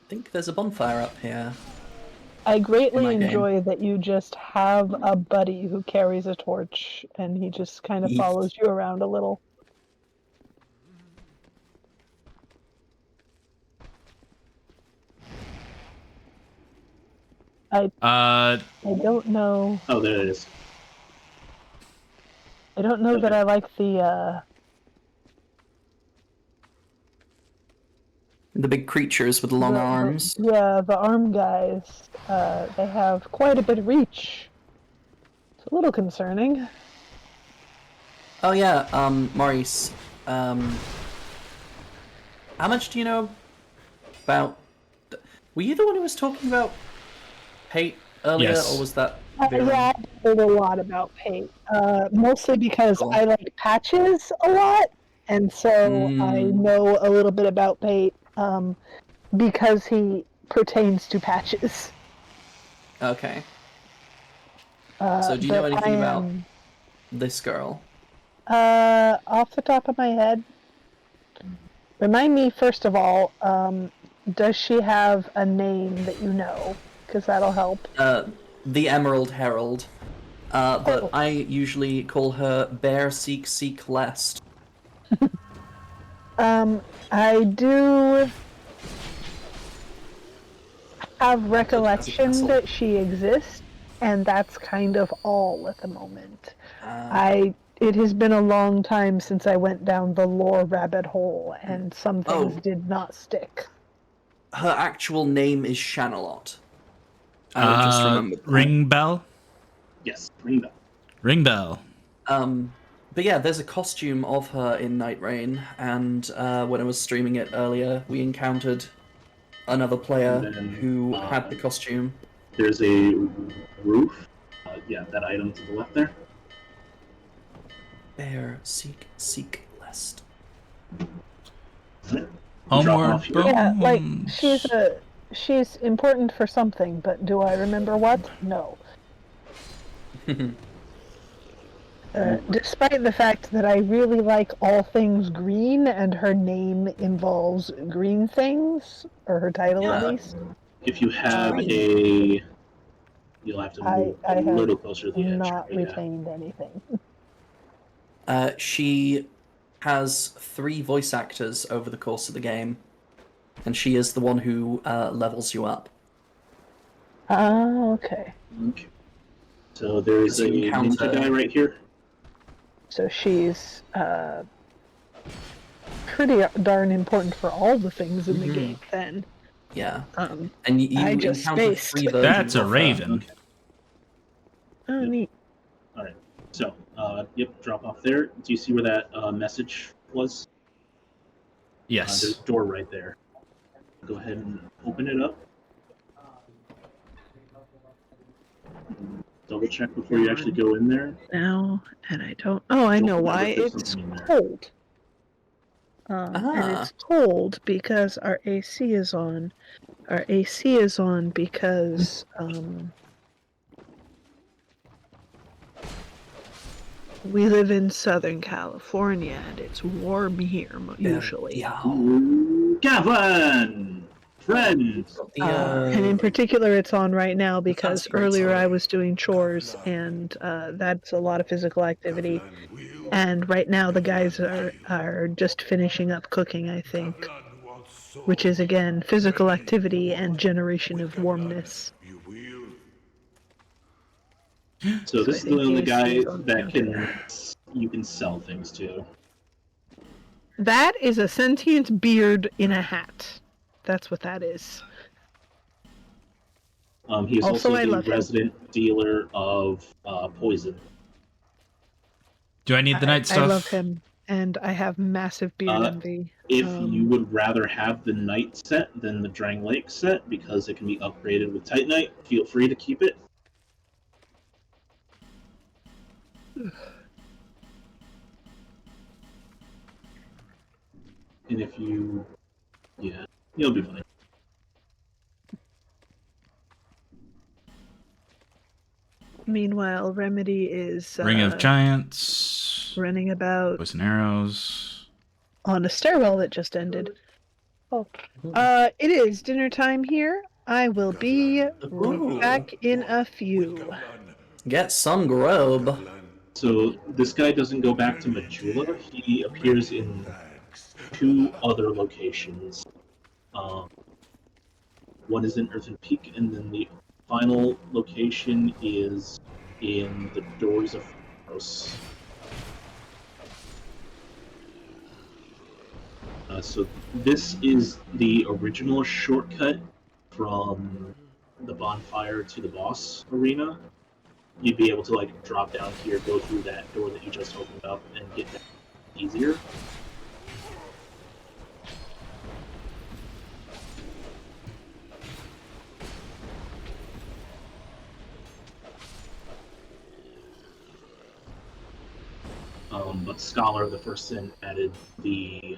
think there's a bonfire up here. I greatly my game. enjoy that you just have a buddy who carries a torch and he just kind of Yeet. follows you around a little. I don't know. Oh, there it is. I don't know that I like the big creatures with long arms. Yeah, the arm guys. They have quite a bit of reach. It's a little concerning. Oh yeah, Maurice. How much do you know about... Were you the one who was talking about Pate earlier, Yes. or was that... Yeah, I heard a lot about Pate. Mostly because I like Patches a lot, and so I know a little bit about Pate, because he pertains to Patches. Okay. So do you know anything about this girl? Off the top of my head, remind me first of all, does she have a name that you know? Because that'll help. The Emerald Herald. But I usually call her Bear Seek Seek Lest. I do have recollection that she exists, and that's kind of all at the moment. It has been a long time since I went down the lore rabbit hole, and some things did not stick. Her actual name is Shanalot. I just remembered that. Ring bell? Yes, ring bell. Ring bell. But yeah, there's a costume of her in Night Rain, and when I was streaming it earlier, we encountered another player who had the costume. There's a roof. Yeah, that item to the left there. Bear Seek Seek Lest. Homeward Yeah, like bones. she's important for something, but do I remember what? No. Despite the fact that I really like all things green, and her name involves green things, or her title at least. If you have a... You'll have to move I a have little closer to the edge. not but yeah. retained anything. She has 3 voice actors over the course of the game, and she is the one who levels you up. Oh, okay. Okay. So there is a ninja guy right here. So she's pretty darn important for all the things in the game, then. Yeah. And you I just encountered spaced. 3 versions That's a of her. raven. Oh, neat. Alright. So, yep, drop off there. Do you see where that message was? Yes. There's a door right there. Go ahead and open it up. Double check before you actually go in there. Now, and I don't... Oh, I know why. It's cold. And it's cold because our AC is on. Our AC is on because, we live in Southern California, and it's warm here, usually. Gavin! Friends! And in particular, it's on right now because earlier I was doing chores, and that's a lot of physical activity. And right now the guys are just finishing up cooking, I think. Which is, again, physical activity and generation of warmness. So this is the only guy that you can sell things to. That is a sentient beard in a hat. That's what that is. He's also I the love him. resident dealer of poison. Do I need the night stuff? I love him, and I have massive beard envy. If you would rather have the night set than the Drang Lake set, because it can be upgraded with Titanite, feel free to keep it. And if you... Yeah, you'll be fine. Meanwhile, Remedy is Ring of Giants. running about Bows and arrows. on a stairwell that just ended. Oh, it is dinner time here. I will be Ooh. back in a few. Get some grub. So this guy doesn't go back to Majula. He appears in 2 other locations. One is in Earthen Peak, and then the final location is in the Doors of Pharos. So this is the original shortcut from the bonfire to the boss arena. You'd be able to like drop down here, go through that door that you just opened up, and get that easier. But Scholar of the First Sin added the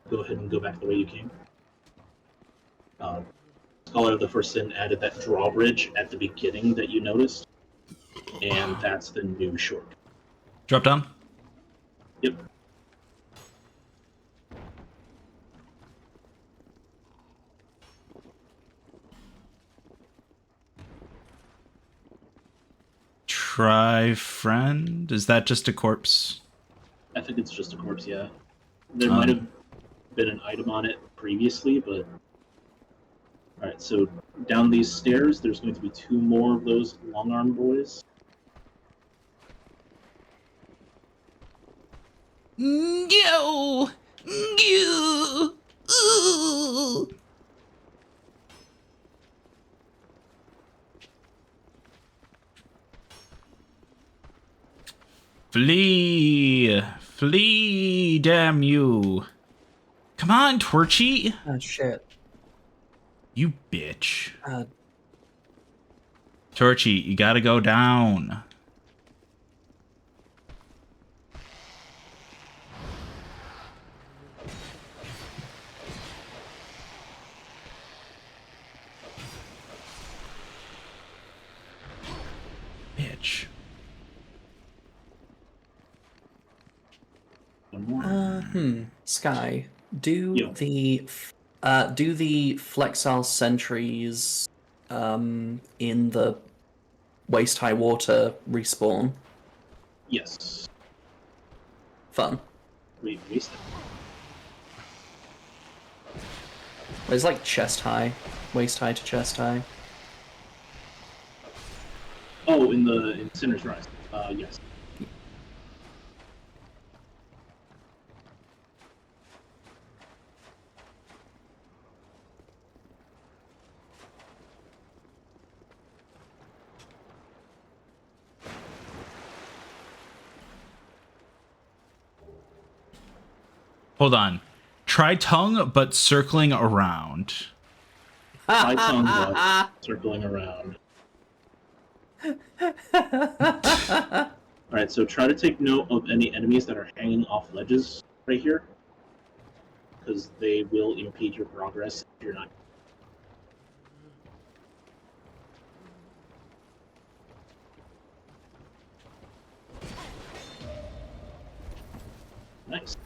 go ahead and go back the way you came. Scholar of the First Sin added that drawbridge at the beginning that you noticed, and that's the new shortcut. Drop down. Yep. Try friend. Is that just a corpse? I think it's just a corpse, yeah. There might have been an item on it previously, but... Alright, so down these stairs, there's going to be 2 more of those long-arm boys. No! No! Ooh! Flee! Flee, damn you! Come on, Torchy! Oh, shit. You bitch. Torchy, you gotta go down. Bitch. Sky, do the Flexile sentries in the waist high water respawn? Yes. Fun. Wait, waste It's like chest high, waist high to chest high. Oh, in Sinner's Rise. Yes. Hold on. Try tongue, but circling around. My tongue was circling around. Alright, so try to take note of any enemies that are hanging off ledges right here, because they will impede your progress if you're not. Nice.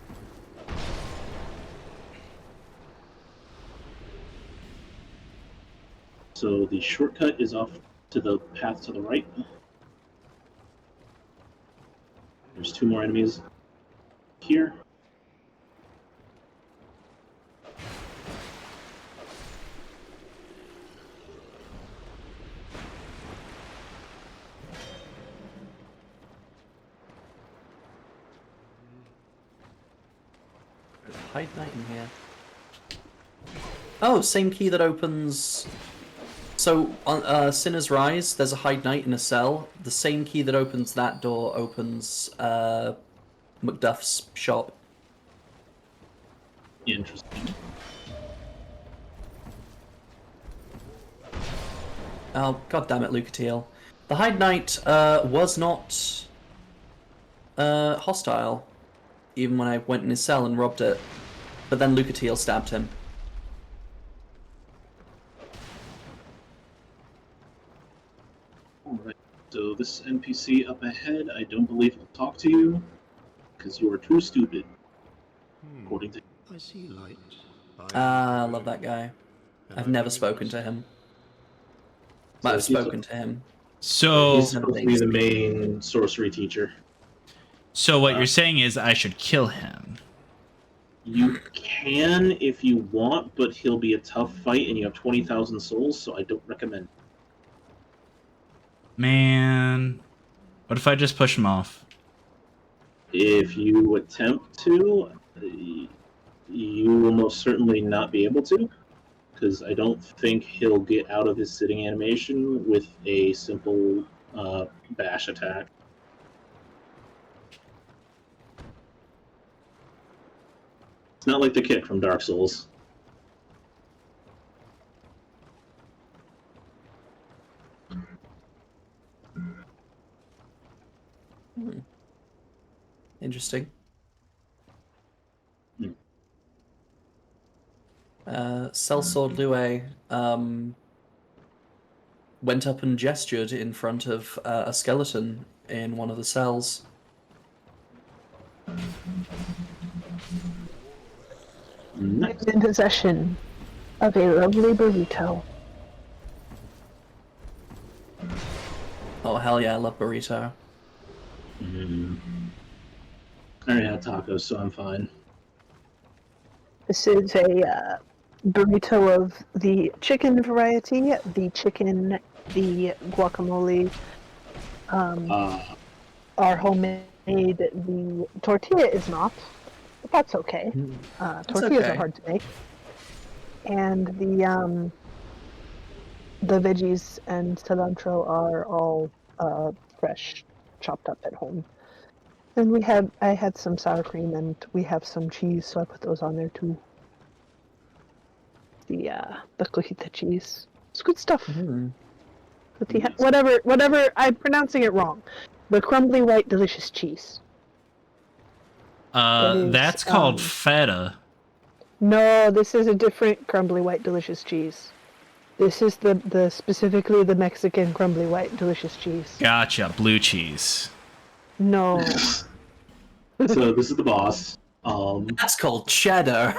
So the shortcut is off to the path to the right. There's 2 more enemies here. Hide Knight in here. Oh, same key that opens... So, on Sinner's Rise, there's a Hide Knight in a cell. The same key that opens that door opens Macduff's shop. Interesting. Oh, god damn it, Lucatiel. The Hyde Knight was not hostile, even when I went in his cell and robbed it. But then Lucatiel stabbed him. Alright, so this NPC up ahead, I don't believe will talk to you, because you are too stupid, according to... I see light. I love that guy. I've never spoken to him. But I've spoken to him. So He's supposed to be the main sorcery teacher. So what you're saying is I should kill him. You can if you want, but he'll be a tough fight, and you have 20,000 souls, so I don't recommend. Man, what if I just push him off? If you attempt to, you will most certainly not be able to, because I don't think he'll get out of his sitting animation with a simple bash attack. It's not like the kick from Dark Souls. Interesting. Sellsword Lue went up and gestured in front of a skeleton in one of the cells. I'm in possession of a lovely burrito. Oh hell yeah, I love burrito. I already had tacos, so I'm fine. This is a burrito of the chicken variety, the chicken, the guacamole, are homemade. The tortilla is not, but that's okay. Tortillas are hard to make. And the veggies and cilantro are all fresh, chopped up at home. And I had some sour cream, and we have some cheese, so I put those on there too. The cojita cheese. It's good stuff. Whatever, I'm pronouncing it wrong. The crumbly white delicious cheese. That's called feta. No, this is a different crumbly white delicious cheese. This is the specifically the Mexican crumbly white delicious cheese. Gotcha, blue cheese. No. So this is the boss. That's called cheddar.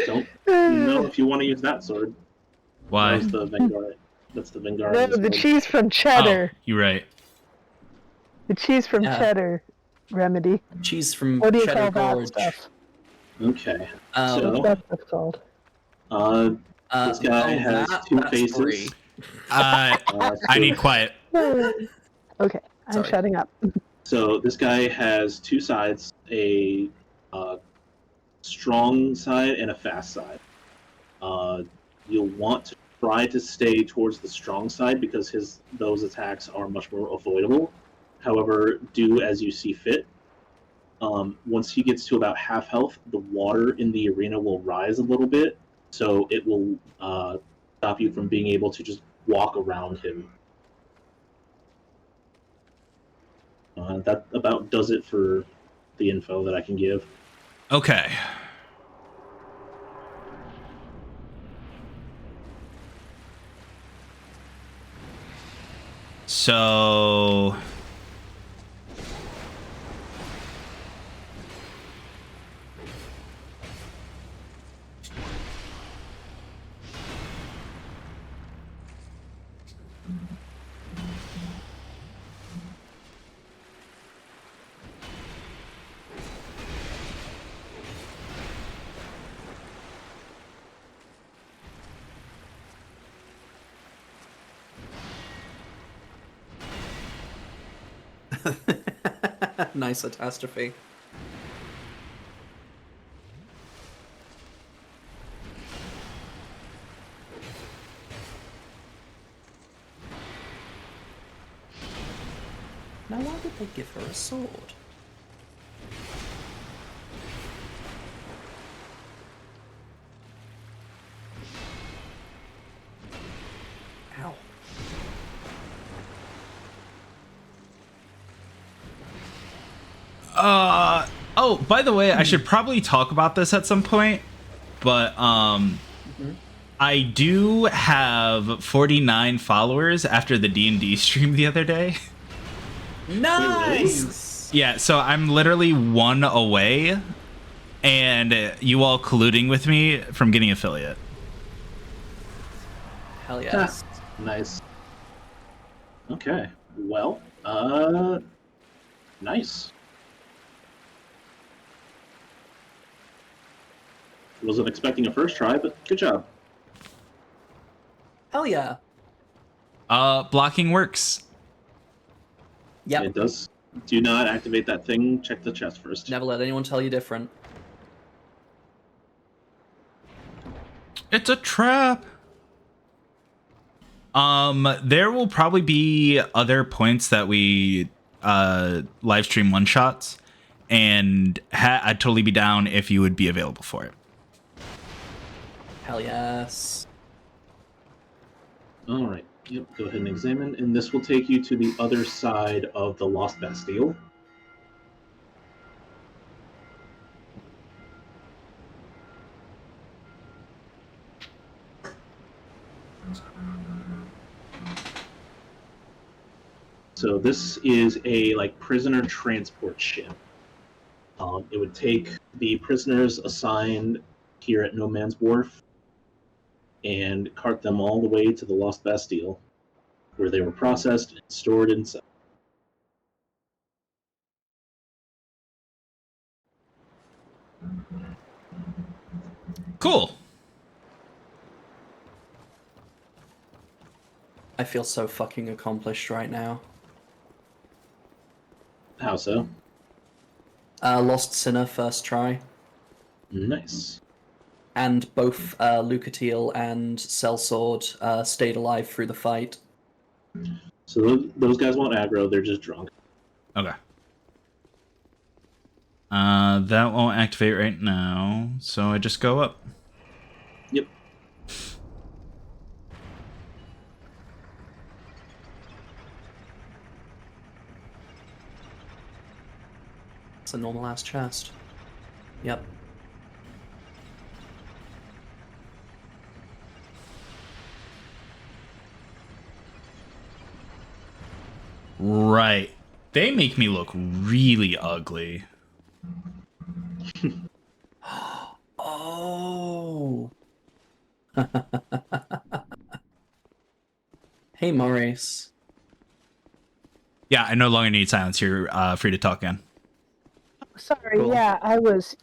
Don't know if you want to use that sword. Why? That's the Vanguard. That's the Vanguard. No, the cheese from cheddar. Oh, you're right. The cheese from cheddar remedy. Cheese from what do you Cheddar call Gorge. that stuff? Okay. What's that stuff called? This guy has two faces. Free. I need quiet. Okay, I'm shutting up. So this guy has two sides, a strong side and a fast side. You'll want to try to stay towards the strong side because those attacks are much more avoidable. However, do as you see fit. Once he gets to about half health, the water in the arena will rise a little bit, so it will stop you from being able to just walk around him. That about does it for the info that I can give. Okay. So... Nice catastrophe. Now, why did they give her a sword? Ow. Oh, by the way, I should probably talk about this at some point, but I do have 49 followers after the D&D stream the other day. Nice. Yeah, so I'm literally one away, and you all colluding with me from getting affiliate. Hell yes. Nice. Okay. Well, nice. Wasn't expecting a first try, but good job. Hell yeah. Blocking works. Yep. It does. Do not activate that thing. Check the chest first. Never let anyone tell you different. It's a trap. There will probably be other points that we live stream one shots, and I'd totally be down if you would be available for it. Hell yes. All right. Yep. Go ahead and examine, and this will take you to the other side of the Lost Bastille. So this is a prisoner transport ship. It would take the prisoners assigned here at No Man's Wharf and cart them all the way to the Lost Bastille, where they were processed and stored inside. Cool. I feel so fucking accomplished right now. How so? Lost Sinner first try. Nice. And both Lucatiel and Sellsword stayed alive through the fight. So those guys won't aggro, they're just drunk. Okay. That won't activate right now, so I just go up. Yep. It's a normal ass chest. Yep. Right. They make me look really ugly. Oh. Hey, Maurice. Yeah, I no longer need silence. You're free to talk again. Sorry, Cool. yeah, I was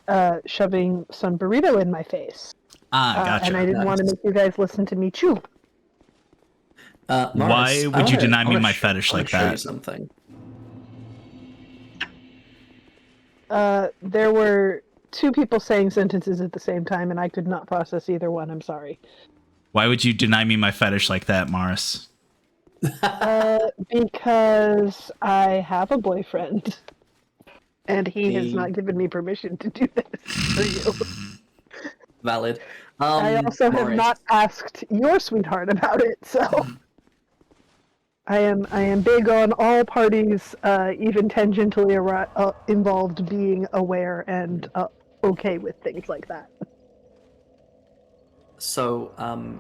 shoving some burrito in my face. Gotcha. And I didn't want to make you guys listen to me chew. Maurice, Why would you deny me my fetish like show you that? something. There were two people saying sentences at the same time, and I could not process either one. I'm sorry. Why would you deny me my fetish like that, Morris? Because I have a boyfriend, and he has not given me permission to do this for you. Valid. I also have Maurice. not asked your sweetheart about it, so I am big on all parties, even tangentially involved, being aware and okay with things like that. So,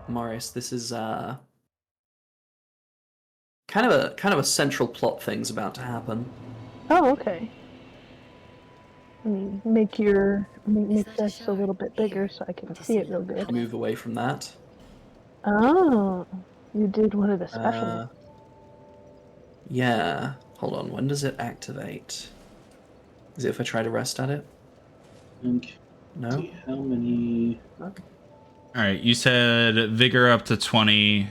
Maurice, this is kind of a central plot thing's about to happen. Oh, okay. Let me make this a little bit bigger so I can see it real good. Move away from that. Oh, you did one of the special. Yeah. Hold on. When does it activate? Is it if I try to rest at it? Okay. No. See how many? Okay. All right, you said vigor up to 20.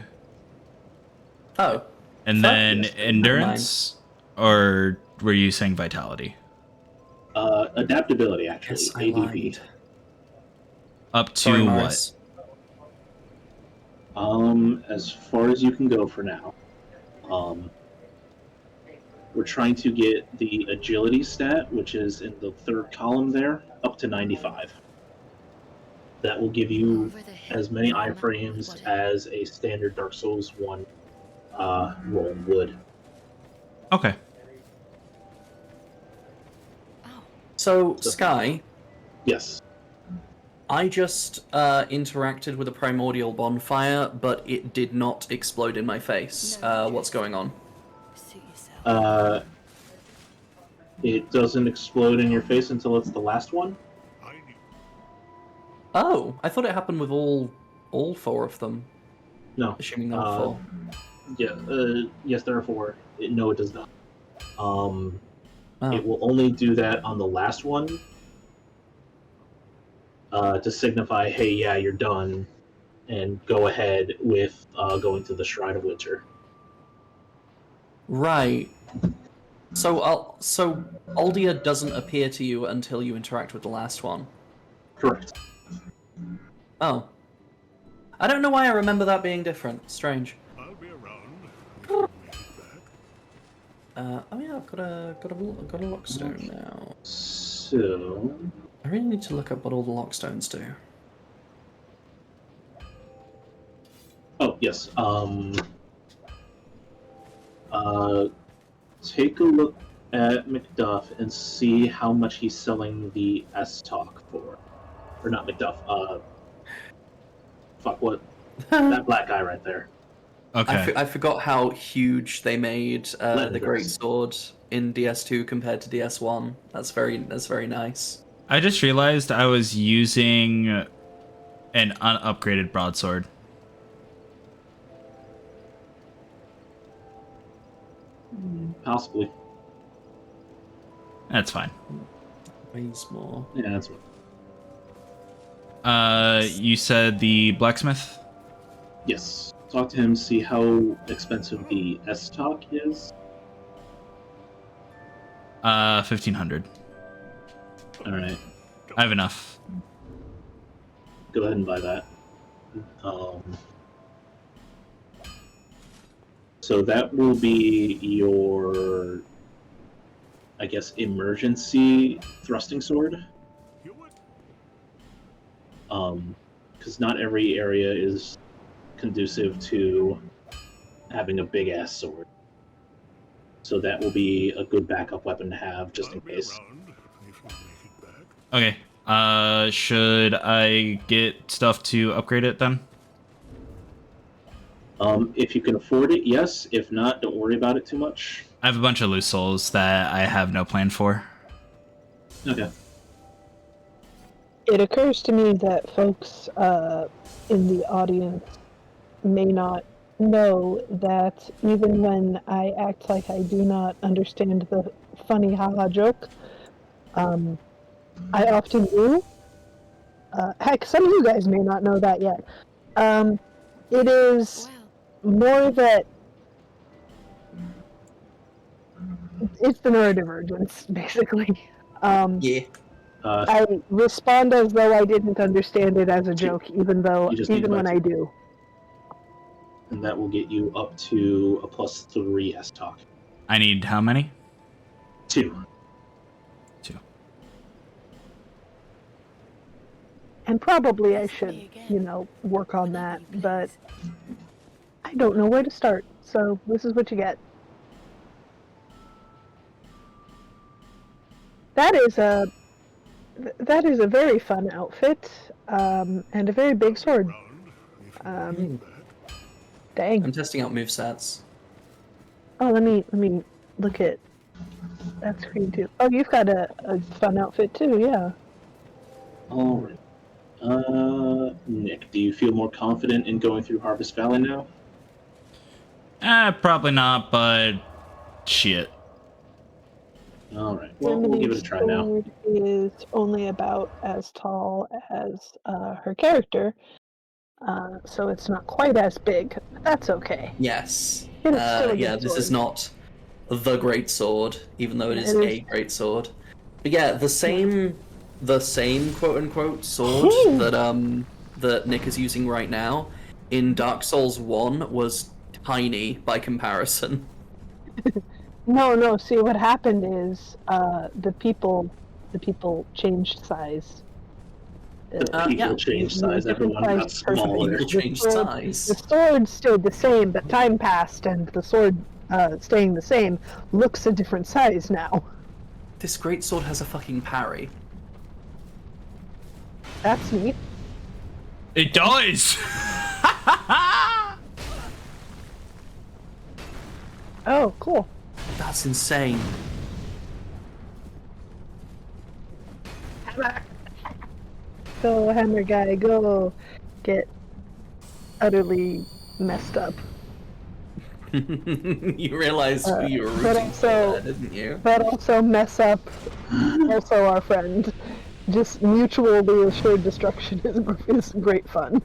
Oh. And Fuck then yes. endurance, or were you saying vitality? Adaptability, actually. Yes, I ADP. lied. Up to Sorry, what? Maurice. As far as you can go for now. We're trying to get the agility stat, which is in the third column there, up to 95. That will give you as many iframes as a standard Dark Souls 1 roll would. Okay. Oh, So, Sky, Yes. I just interacted with a primordial bonfire, but it did not explode in my face. What's going on? Suit yourself. It doesn't explode in your face until it's the last one. Oh, I thought it happened with all 4 of them. No. Assuming there are 4. Yeah. Yes, there are 4. No, it does not. Oh. It will only do that on the last one. To signify, hey, yeah, you're done, and go ahead with going to the Shrine of Winter. Right. So Aldia doesn't appear to you until you interact with the last one. Correct. Oh. I don't know why I remember that being different. Strange. I'll be around. Oh yeah, I've got a lockstone now. So I really need to look up what all the lockstones do. Oh, yes. Take a look at Macduff and see how much he's selling the S-Talk for. Or not Macduff, fuck, what? That black guy right there. Okay. I forgot how huge they made the Legendary. Great Sword in DS2 compared to DS1. That's very nice. I just realized I was using an unupgraded broadsword. Possibly. That's fine. Weighs more. Yeah, that's what. You said the blacksmith? Yes. Talk to him, see how expensive the S-Talk is. 1,500. Alright. I have enough. Go ahead and buy that. So that will be your, I guess, emergency thrusting sword. Because not every area is conducive to having a big ass sword. So that will be a good backup weapon to have just in case. Okay. Should I get stuff to upgrade it then? If you can afford it, yes. If not, don't worry about it too much. I have a bunch of loose souls that I have no plan for. Okay. It occurs to me that folks in the audience may not know that even when I act like I do not understand the funny haha joke, I often do. Heck, some of you guys may not know that yet. It is more that it's the neurodivergence, basically. Yeah. I respond as though I didn't understand it as a joke, even when I do. And that will get you up to a +3 S-Talk. I need how many? 2. 2. And probably I should, work on that, but I don't know where to start, so this is what you get. That is a very fun outfit, and a very big sword. Dang. I'm testing out movesets. Oh, let me look at that screen too. Oh, you've got a fun outfit too, yeah. Alright. Nick, do you feel more confident in going through Harvest Valley now? Probably not, but shit. Alright, well, we'll give it a try now. Sword is only about as tall as her character, so it's not quite as big. But that's okay. Yes. It is still a yeah, good this is sword. not the great sword, even though it is It a is. great sword. But yeah, the same quote unquote sword that Nick is using right now in Dark Souls 1 was tiny by comparison. No. See, what happened is the people changed size. The people changed size, everyone got smaller. People changed size. The sword stayed the same, but time passed, and the sword staying the same looks a different size now. This greatsword has a fucking parry. That's neat. It does. Oh, cool. That's insane. Go, hammer guy, go. Get utterly messed up. You realize who you were but rooting for also- there, didn't you? But also mess up also our friend. Just mutually assured destruction is great fun.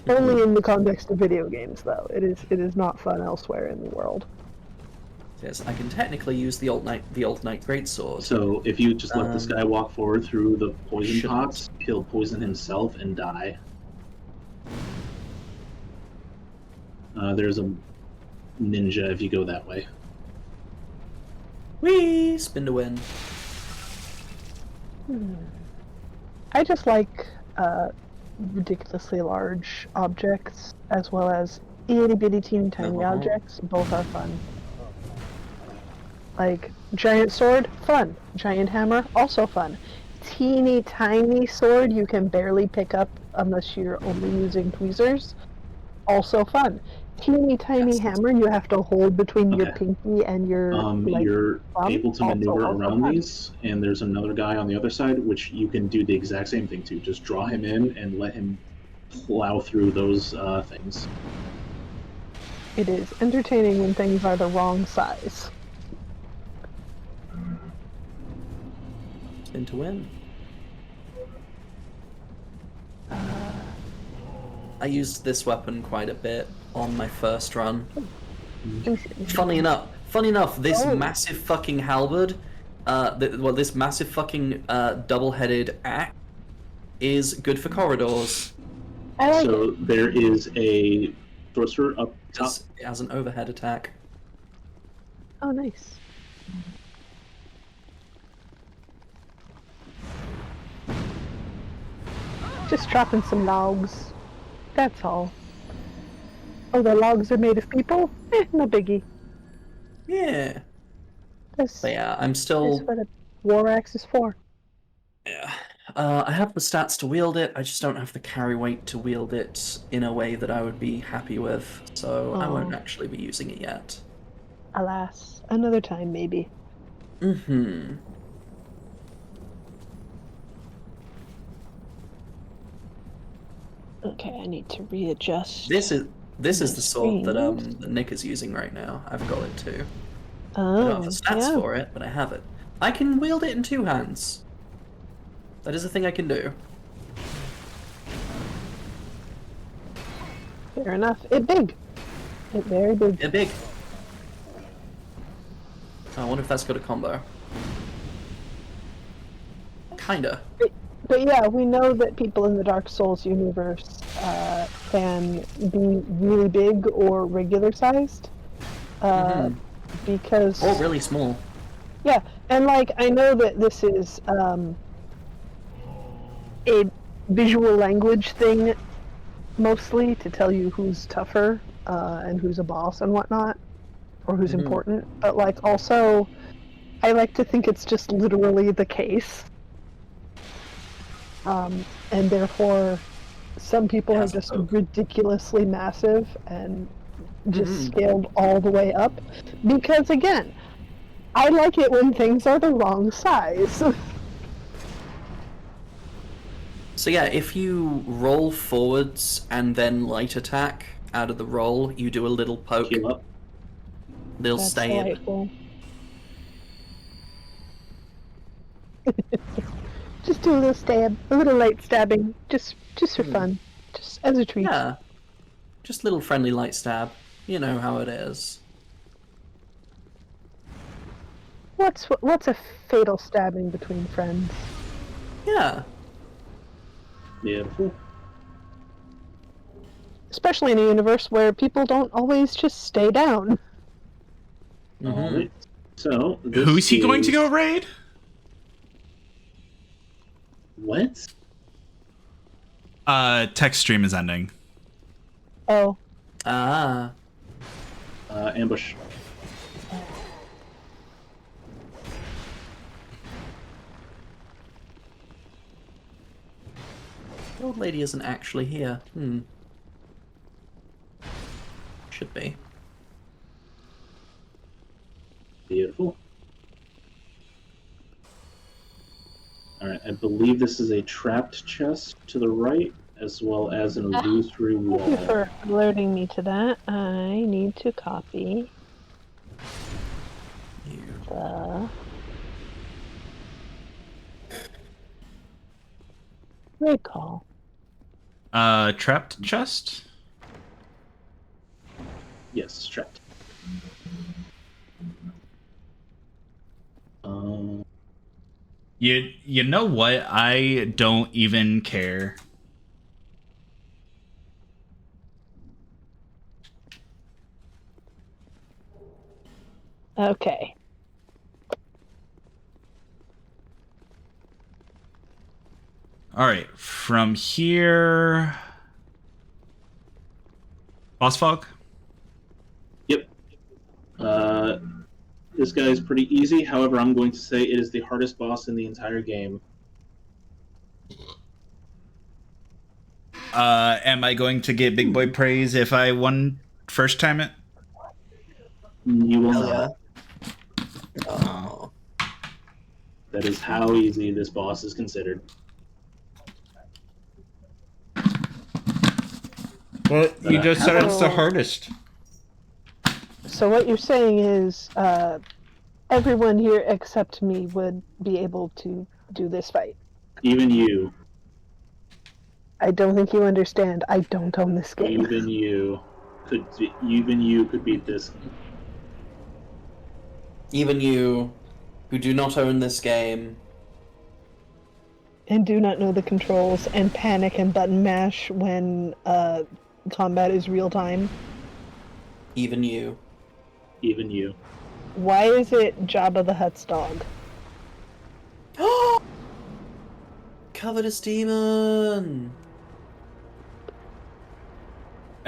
Only in the context of video games, though. It is not fun elsewhere in the world. Yes, I can technically use the old knight greatsword. So if you just let this guy walk forward through the poison Shouldn't. pots, he'll poison himself and die. There's a ninja if you go that way. Whee! Spin to win. I just like ridiculously large objects as well as itty bitty teeny tiny Uh-huh. objects. Both are fun. Like giant sword, fun. Giant hammer, also fun. Teeny tiny sword you can barely pick up unless you're only using tweezers, also fun. Teeny tiny Yes. hammer you have to hold between your Okay. pinky and your You're thumb, able to also maneuver around fun. these, and there's another guy on the other side, which you can do the exact same thing to. Just draw him in and let him plow through those things. It is entertaining when things are the wrong size. Spin to win. I used this weapon quite a bit on my first run. Funny enough, this Oh. massive fucking halberd, this massive fucking double-headed axe is good for corridors. I like So there is a thruster up top. Because it has an overhead attack. Oh, nice. Just dropping some logs. That's all. Oh, the logs are made of people? No biggie. Yeah. That's, But yeah, I'm that's still. what a war axe is for. Yeah. I have the stats to wield it. I just don't have the carry weight to wield it in a way that I would be happy with. So I won't Aw. actually be using it yet. Alas, another time maybe. Mm-hmm. Okay, I need to readjust. This is the sword that Screen. that Nick is using right now. I've got it too. I Oh, don't have the stats yeah. for it, but I have it. I can wield it in two hands. That is a thing I can do. Fair enough. It big. It very big. They're big. I wonder if that's got a combo. Kinda. But yeah, we know that people in the Dark Souls universe can be really big or regular sized. Because Or really small. yeah, and like I know that this is a visual language thing mostly to tell you who's tougher and who's a boss and whatnot, or who's important. But like also, I like to think it's just literally the case. And therefore, some people are just ridiculously massive and just scaled all the way up. Because again, I like it when things are the wrong size. So yeah, if you roll forwards and then light attack out of the roll, you do a little poke. Heal up. They'll That's stay in. delightful. Just do a little stab, a little light stabbing, just for fun, just as a treat. Yeah. Just little friendly light stab. You know how it is. What's a fatal stabbing between friends? Yeah. Beautiful. Especially in a universe where people don't always just stay down. Alright. So this Who's he going to is- go raid? What? Text stream is ending. Oh, Ah. Ambush. The old lady isn't actually here. Should be. Beautiful. Alright, I believe this is a trapped chest to the right, as well as an illusory wall. Thank you for alerting me to that. I need to copy the recall. Trapped chest? Yes, trapped. You know what? I don't even care. Okay. All right, from here, Boss Fog. Yep. This guy is pretty easy. However, I'm going to say it is the hardest boss in the entire game. Am I going to get big boy praise if I won first time it? You will Hell not. yeah. Oh. That is how easy this boss is considered. Well, you just said it's the hardest. So what you're saying is everyone here except me would be able to do this fight. Even you. I don't think you understand. I don't own this game. Even you could beat this. Even you, who do not own this game. And do not know the controls and panic and button mash when combat is real time. Even you. Even you. Why is it Jabba the Hutt's dog? Covetous demon!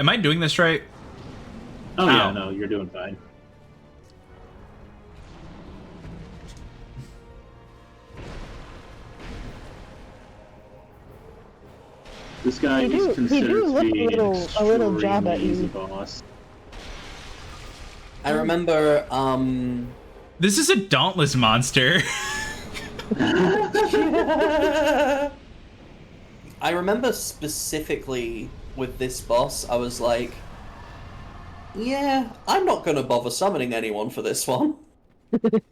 Am I doing this right? Oh yeah, Ow. no, you're doing fine. This guy is considered to be an a little extremely Jabba-y. easy boss. I remember, This is a dauntless monster. I remember specifically with this boss, I was like, yeah, I'm not gonna bother summoning anyone for this one.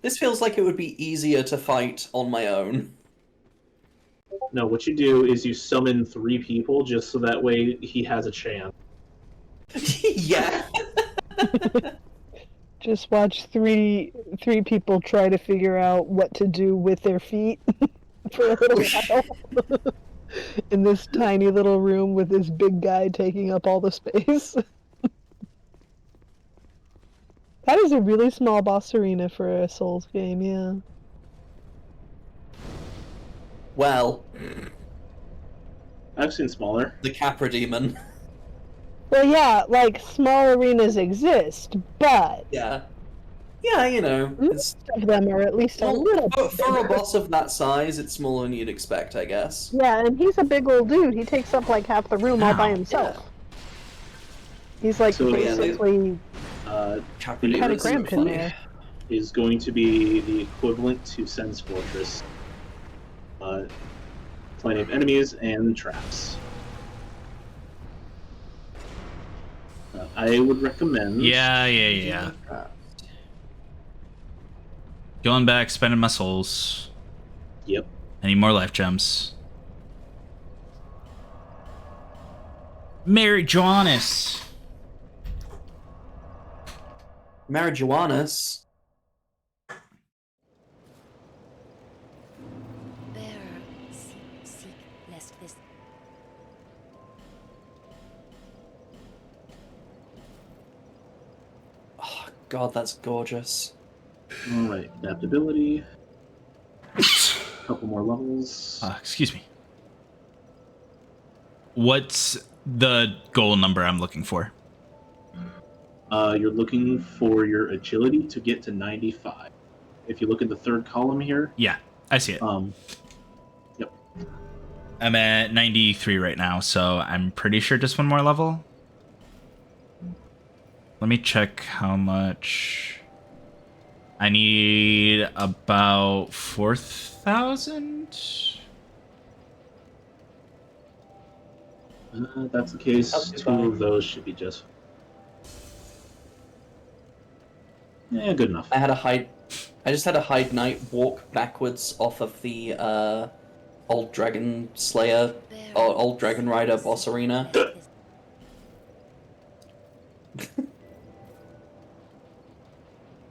This feels like it would be easier to fight on my own. No, what you do is you summon 3 people just so that way he has a chance. Yeah. Just watch three people try to figure out what to do with their feet for a little while. In this tiny little room with this big guy taking up all the space. That is a really small boss arena for a Souls game, yeah. Well, I've seen smaller. the Capra demon. Well, yeah, like, small arenas exist, but Yeah. Yeah, you know, it's most of them are at least a little for a boss of that size, it's smaller than you'd expect, I guess. Yeah, and he's a big old dude. He takes up like half the room all by himself. Yeah. He's like So, basically Capra the kind of demon's cramped in funny. there. is going to be the equivalent to Sen's Fortress. Plenty of enemies and traps. I would recommend... Yeah. Going back, spending my souls. Yep. I need more life gems. Mary Joannis. Marijuanas. Bearer, seek lest this. Oh, God, that's gorgeous. Alright, adaptability. Couple more levels. Excuse me. What's the goal number I'm looking for? You're looking for your agility to get to 95. If you look at the third column here, Yeah, I see it. yep. I'm at 93 right now, so I'm pretty sure just one more level. Let me check how much. I need about 4,000. If that's the case, That's 2 fine. of those should be just. Yeah, good enough. I just had a Hyde Knight walk backwards off of the old Dragon Slayer or old Dragon Rider boss arena.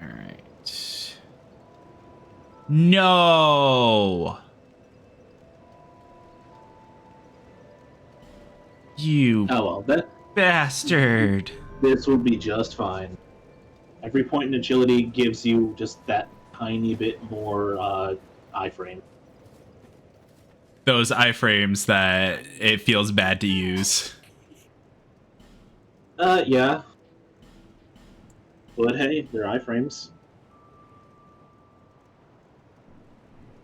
Alright. No! You Oh well, bastard. this will be just fine. Every point in agility gives you just that tiny bit more iframe. Those iframes that it feels bad to use. Yeah. But hey, they're iframes.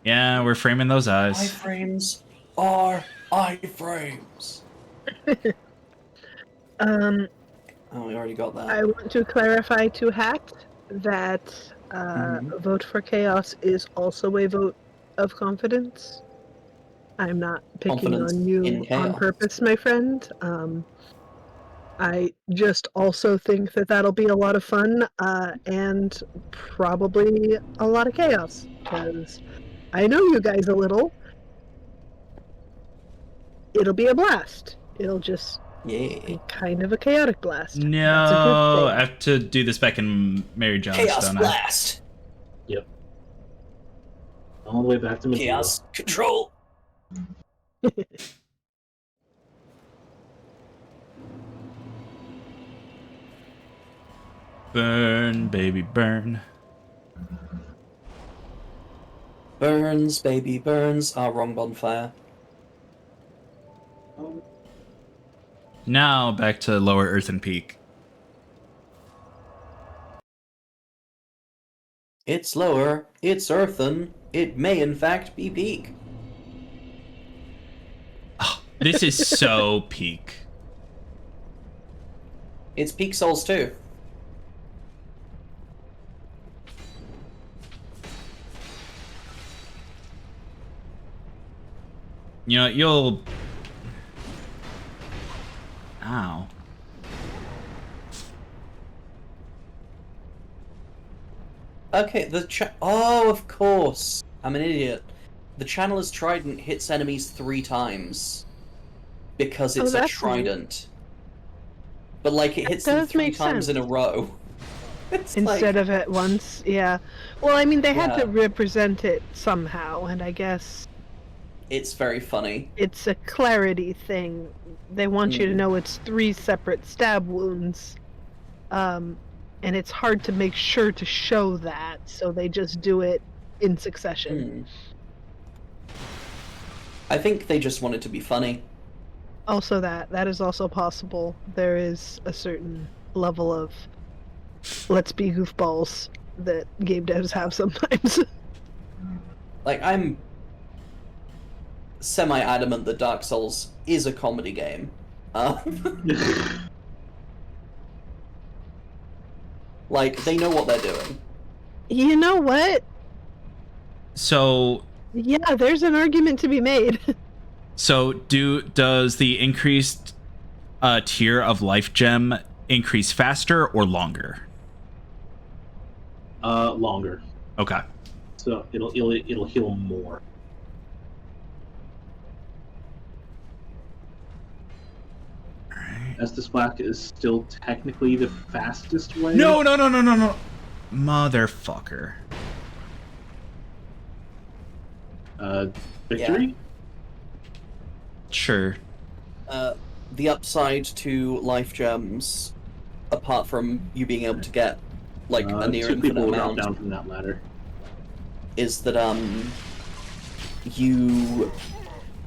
Yeah, we're framing those eyes. Iframes are iframes. Oh, we already got that. I want to clarify to Hat that vote for chaos is also a vote of confidence. I'm not picking Confidence on you in on chaos. purpose, my friend. I just also think that that'll be a lot of fun and probably a lot of chaos because I know you guys a little. It'll be a blast. It'll just be kind of a chaotic blast. That's a No, good I have to do this back in Mary Jones, Chaos don't blast. Yep. All the way back to Medieval. Chaos control. Burn, baby, burn. Burns, baby, burns. Ah, wrong bonfire. Now back to Lower Earthen Peak. It's lower. It's earthen. It may, in fact, be peak. This is so peak. It's Peak Souls too. You know, you'll... Ow. Okay, oh, of course. I'm an idiot. The Channeler's Trident hits enemies 3 times. Because it's a that's trident. But, like, it hits That them does 3 make times in a sense. row. It's Instead of at once, yeah. Well, I mean, they had Yeah. to represent it somehow, and I guess It's very funny. it's a clarity thing. They want you to know it's 3 separate stab wounds. And it's hard to make sure to show that, so they just do it in succession. I think they just want it to be funny. Also that is also possible. There is a certain level of let's be goofballs that game devs have sometimes. Like, I'm semi-adamant that Dark Souls is a comedy game. Like, they know what they're doing. You know what? So... Yeah, there's an argument to be made. So, does the increased tier of life gem increase faster or longer? Longer. Okay. So it'll heal more. Estus Black is still technically the fastest way. No. Motherfucker. Victory? Sure. The upside to life gems, apart from you being able to get, like, a near 2 infinite people will drop amount, down from that ladder. is that, you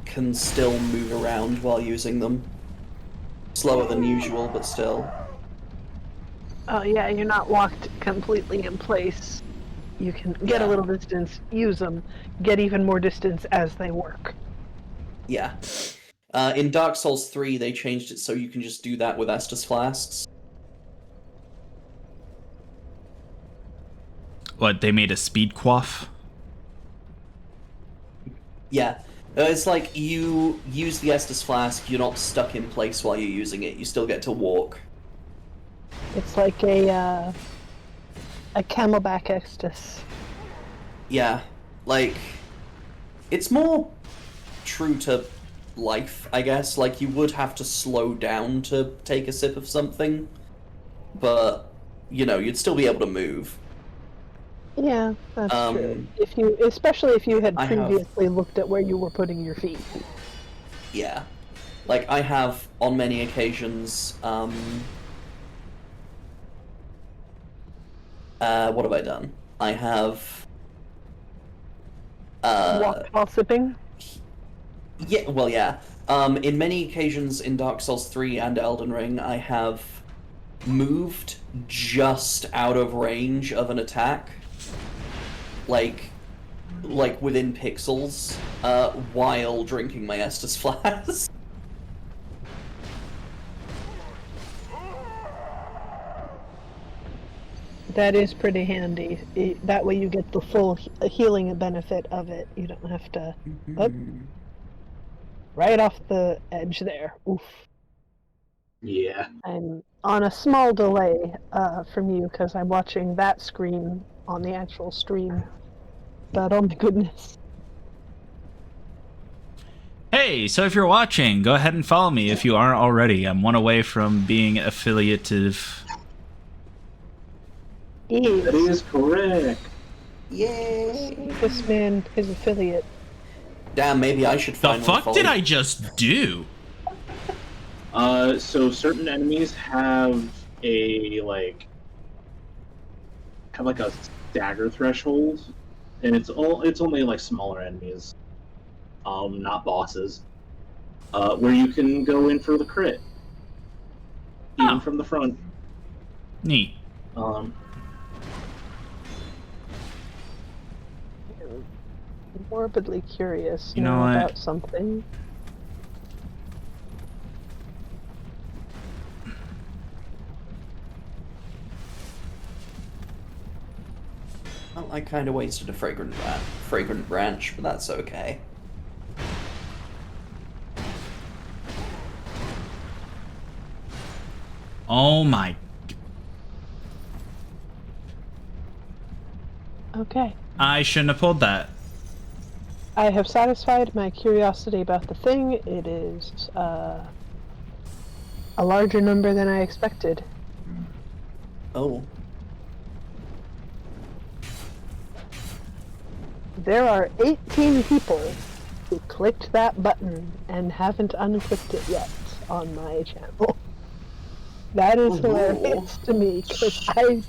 can still move around while using them. Slower than usual, but still. Oh yeah, you're not locked completely in place. You can get a little distance, use them, get even more distance as they work. Yeah. In Dark Souls 3, they changed it so you can just do that with Estus flasks. What, they made a speed quaff? Yeah. It's like you use the Estus flask, you're not stuck in place while you're using it. You still get to walk. It's like a Camelback Estus. Yeah. Like, it's more true to life, I guess. Like, you would have to slow down to take a sip of something, but, you know, you'd still be able to move. Yeah, that's true. Especially if you had previously looked at where you were putting your feet. Yeah. Like, I have, on many occasions, what have I done? I have... walked while sipping? Yeah, well, yeah. In many occasions in Dark Souls 3 and Elden Ring, I have moved just out of range of an attack. Like within pixels, while drinking my Estus flask. That is pretty handy. That way you get the full healing benefit of it. You don't have to... Oh, right off the edge there. Oof. Yeah. I'm on a small delay from you because I'm watching that screen on the actual stream. But oh my goodness. Hey, so if you're watching, go ahead and follow me if you aren't already. I'm one away from being affiliative. That is correct. Yay! This man is affiliate. Damn, maybe I should find The fuck did I just do? So certain enemies have a a stagger threshold, and it's only like smaller enemies, not bosses, where you can go in for the crit, even from the front. Neat. Morbidly curious You know what? about something. Well, I kind of wasted a fragrant branch, but that's okay. Oh my. Okay. I shouldn't have pulled that. I have satisfied my curiosity about the thing. It is a larger number than I expected. Oh. There are 18 people who clicked that button and haven't unclicked it yet on my channel. That is hilarious to me, because I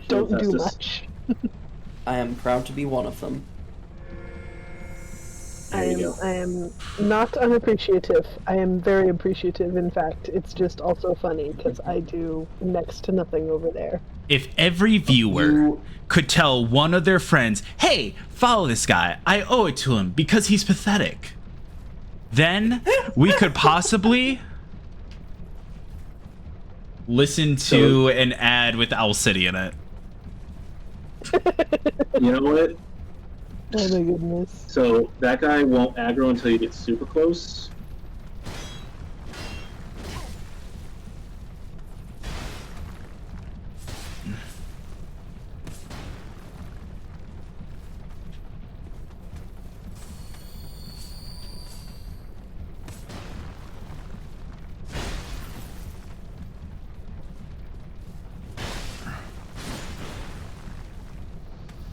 don't do much. I am proud to be one of them. I am not unappreciative. I am very appreciative, in fact. It's just also funny, because I do next to nothing over there. If every viewer could tell one of their friends, hey, follow this guy, I owe it to him because he's pathetic, then we could possibly listen to an ad with Owl City in it. You know what? Oh my goodness. So that guy won't aggro until you get super close.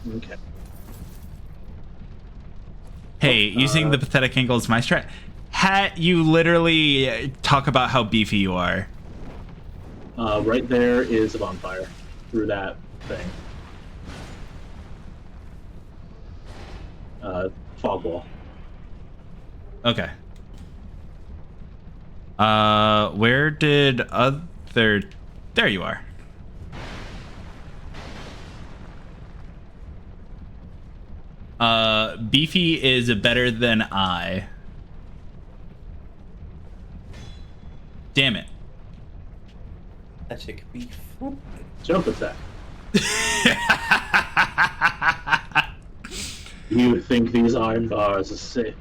Okay. Hey, using the pathetic angle is my strat. You literally talk about how beefy you are. Right there is a bonfire through that thing. Fog wall. Okay. Where did other... There you are. Beefy is better than I. Damn it. Pathetic beef. Jump attack. You think these iron bars are safe?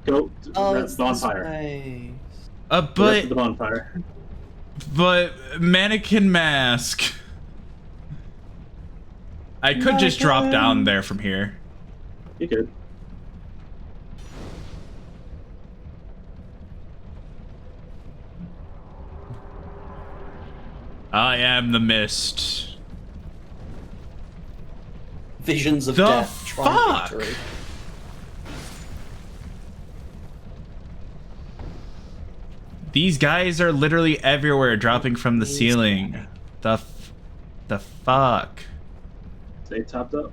Go to the bonfire. Go to But the bonfire. mannequin mask. I could just drop down there from here. You could. I am the mist. Visions of The death. Trying fuck? victory. These guys are literally everywhere, dropping from the ceiling. The fuck? Stay topped up.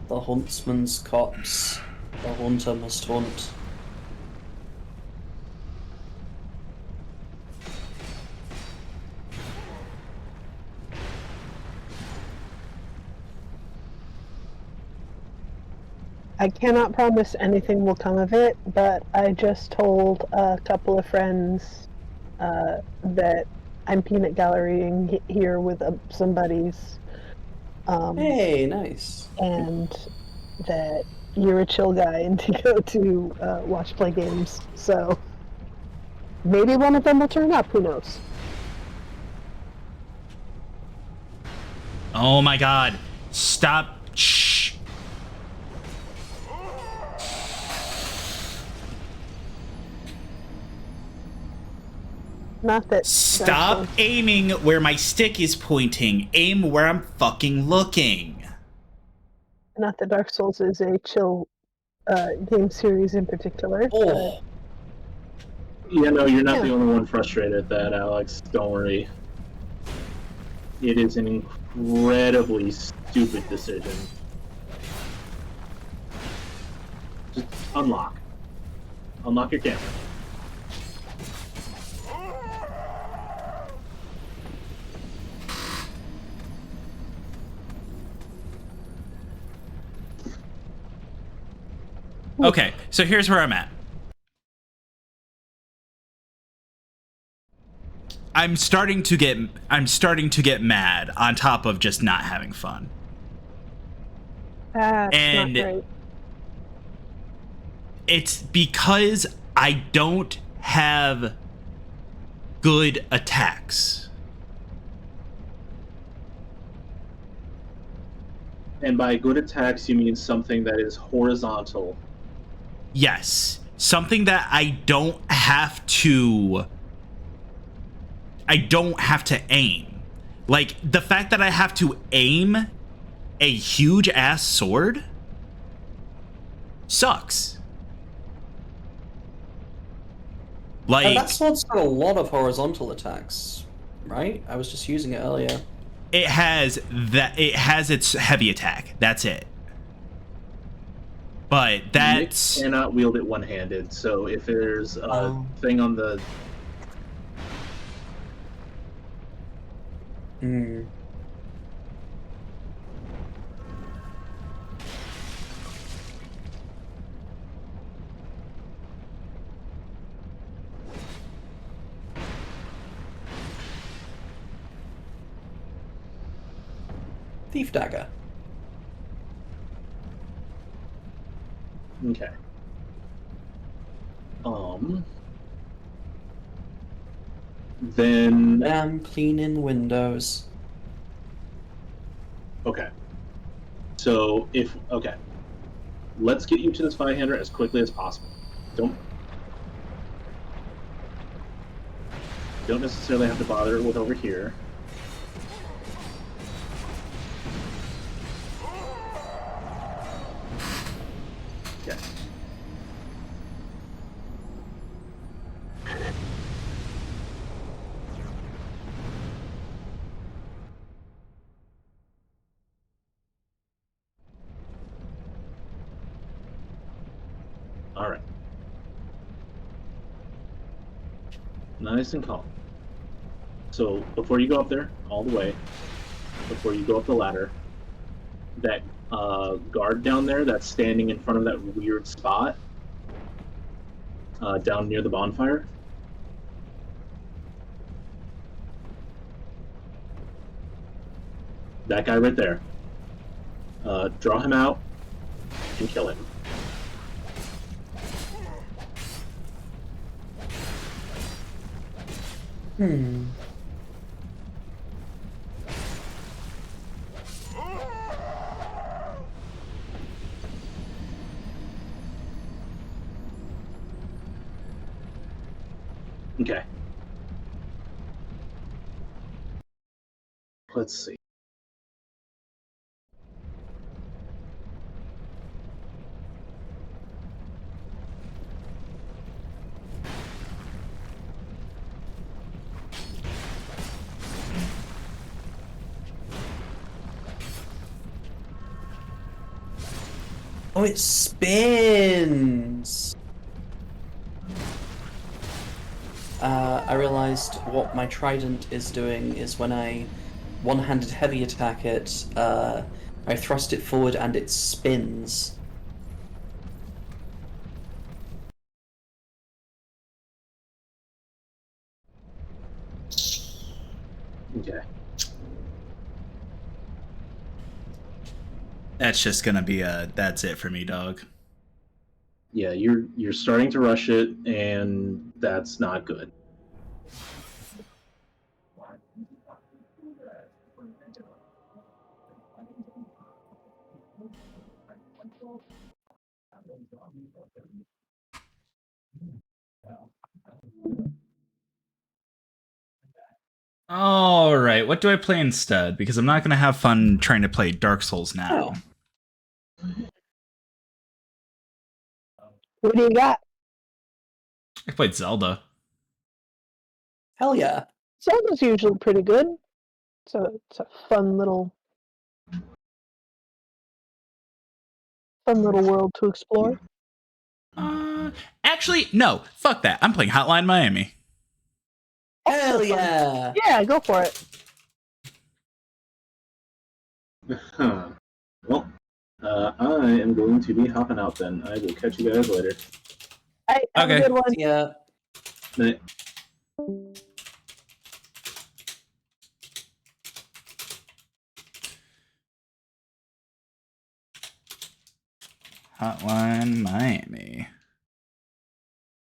The huntsman's corpse. The hunter must hunt. I cannot promise anything will come of it, but I just told a couple of friends that I'm peanut gallerying here with some buddies. Hey, nice. And that you're a chill guy and to go to watch play games. So maybe one of them will turn up. Who knows? Oh my god. Stop. Shh. Not that. Stop aiming where my stick is pointing. Aim where I'm fucking looking. Not that Dark Souls is a chill game series in particular. Oh. Yeah, no, you're not the only one frustrated at that, Alex. Don't worry. It is an incredibly stupid decision. Just unlock. Unlock your camera. Okay, so here's where I'm at. I'm starting to get mad on top of just not having fun. That's And not great. it's because I don't have good attacks. And by good attacks, you mean something that is horizontal. Yes, something that I don't have to aim. Like, the fact that I have to aim a huge ass sword sucks. Like, That sword's got a lot of horizontal attacks, right? I was just using it earlier. it has its heavy attack. That's it. But that's You cannot wield it one-handed, so if there's a thing on the... Thief dagger. Okay. Then... I'm cleaning windows. Okay. So, okay. Let's get you to this five-hander as quickly as possible. Don't necessarily have to bother with over here. Okay. All right. Nice and calm. So before you go up there, all the way, before you go up the ladder, that guard down there that's standing in front of that weird spot down near the bonfire. That guy right there. Draw him out and kill him. Okay. Let's see. Oh, it spins! I realized what my trident is doing is when I one-handed heavy attack it, I thrust it forward and it spins. Okay. That's just gonna be that's it for me, dog. Yeah, you're starting to rush it, and that's not good. All right, what do I play instead? Because I'm not gonna have fun trying to play Dark Souls now. What do you got? I played Zelda. Hell yeah. Zelda's usually pretty good. So it's a fun little world to explore. Actually, no. Fuck that. I'm playing Hotline Miami. Hell yeah! Yeah, go for it. Well, I am going to be hopping out then. I will catch you guys later. Hey, have a good one. Yeah. Night. Hotline Miami.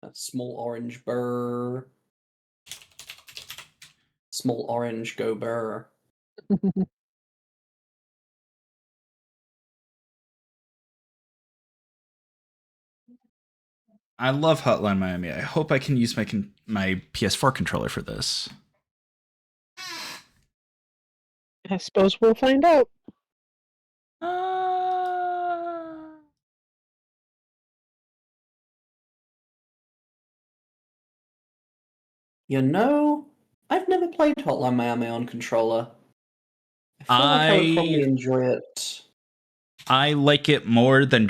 That small orange burr. Small orange go burr. I love Hotline Miami. I hope I can use my PS4 controller for this. I suppose we'll find out. You know, I've never played Hotline Miami on controller. I feel like I would probably enjoy it. I like it more than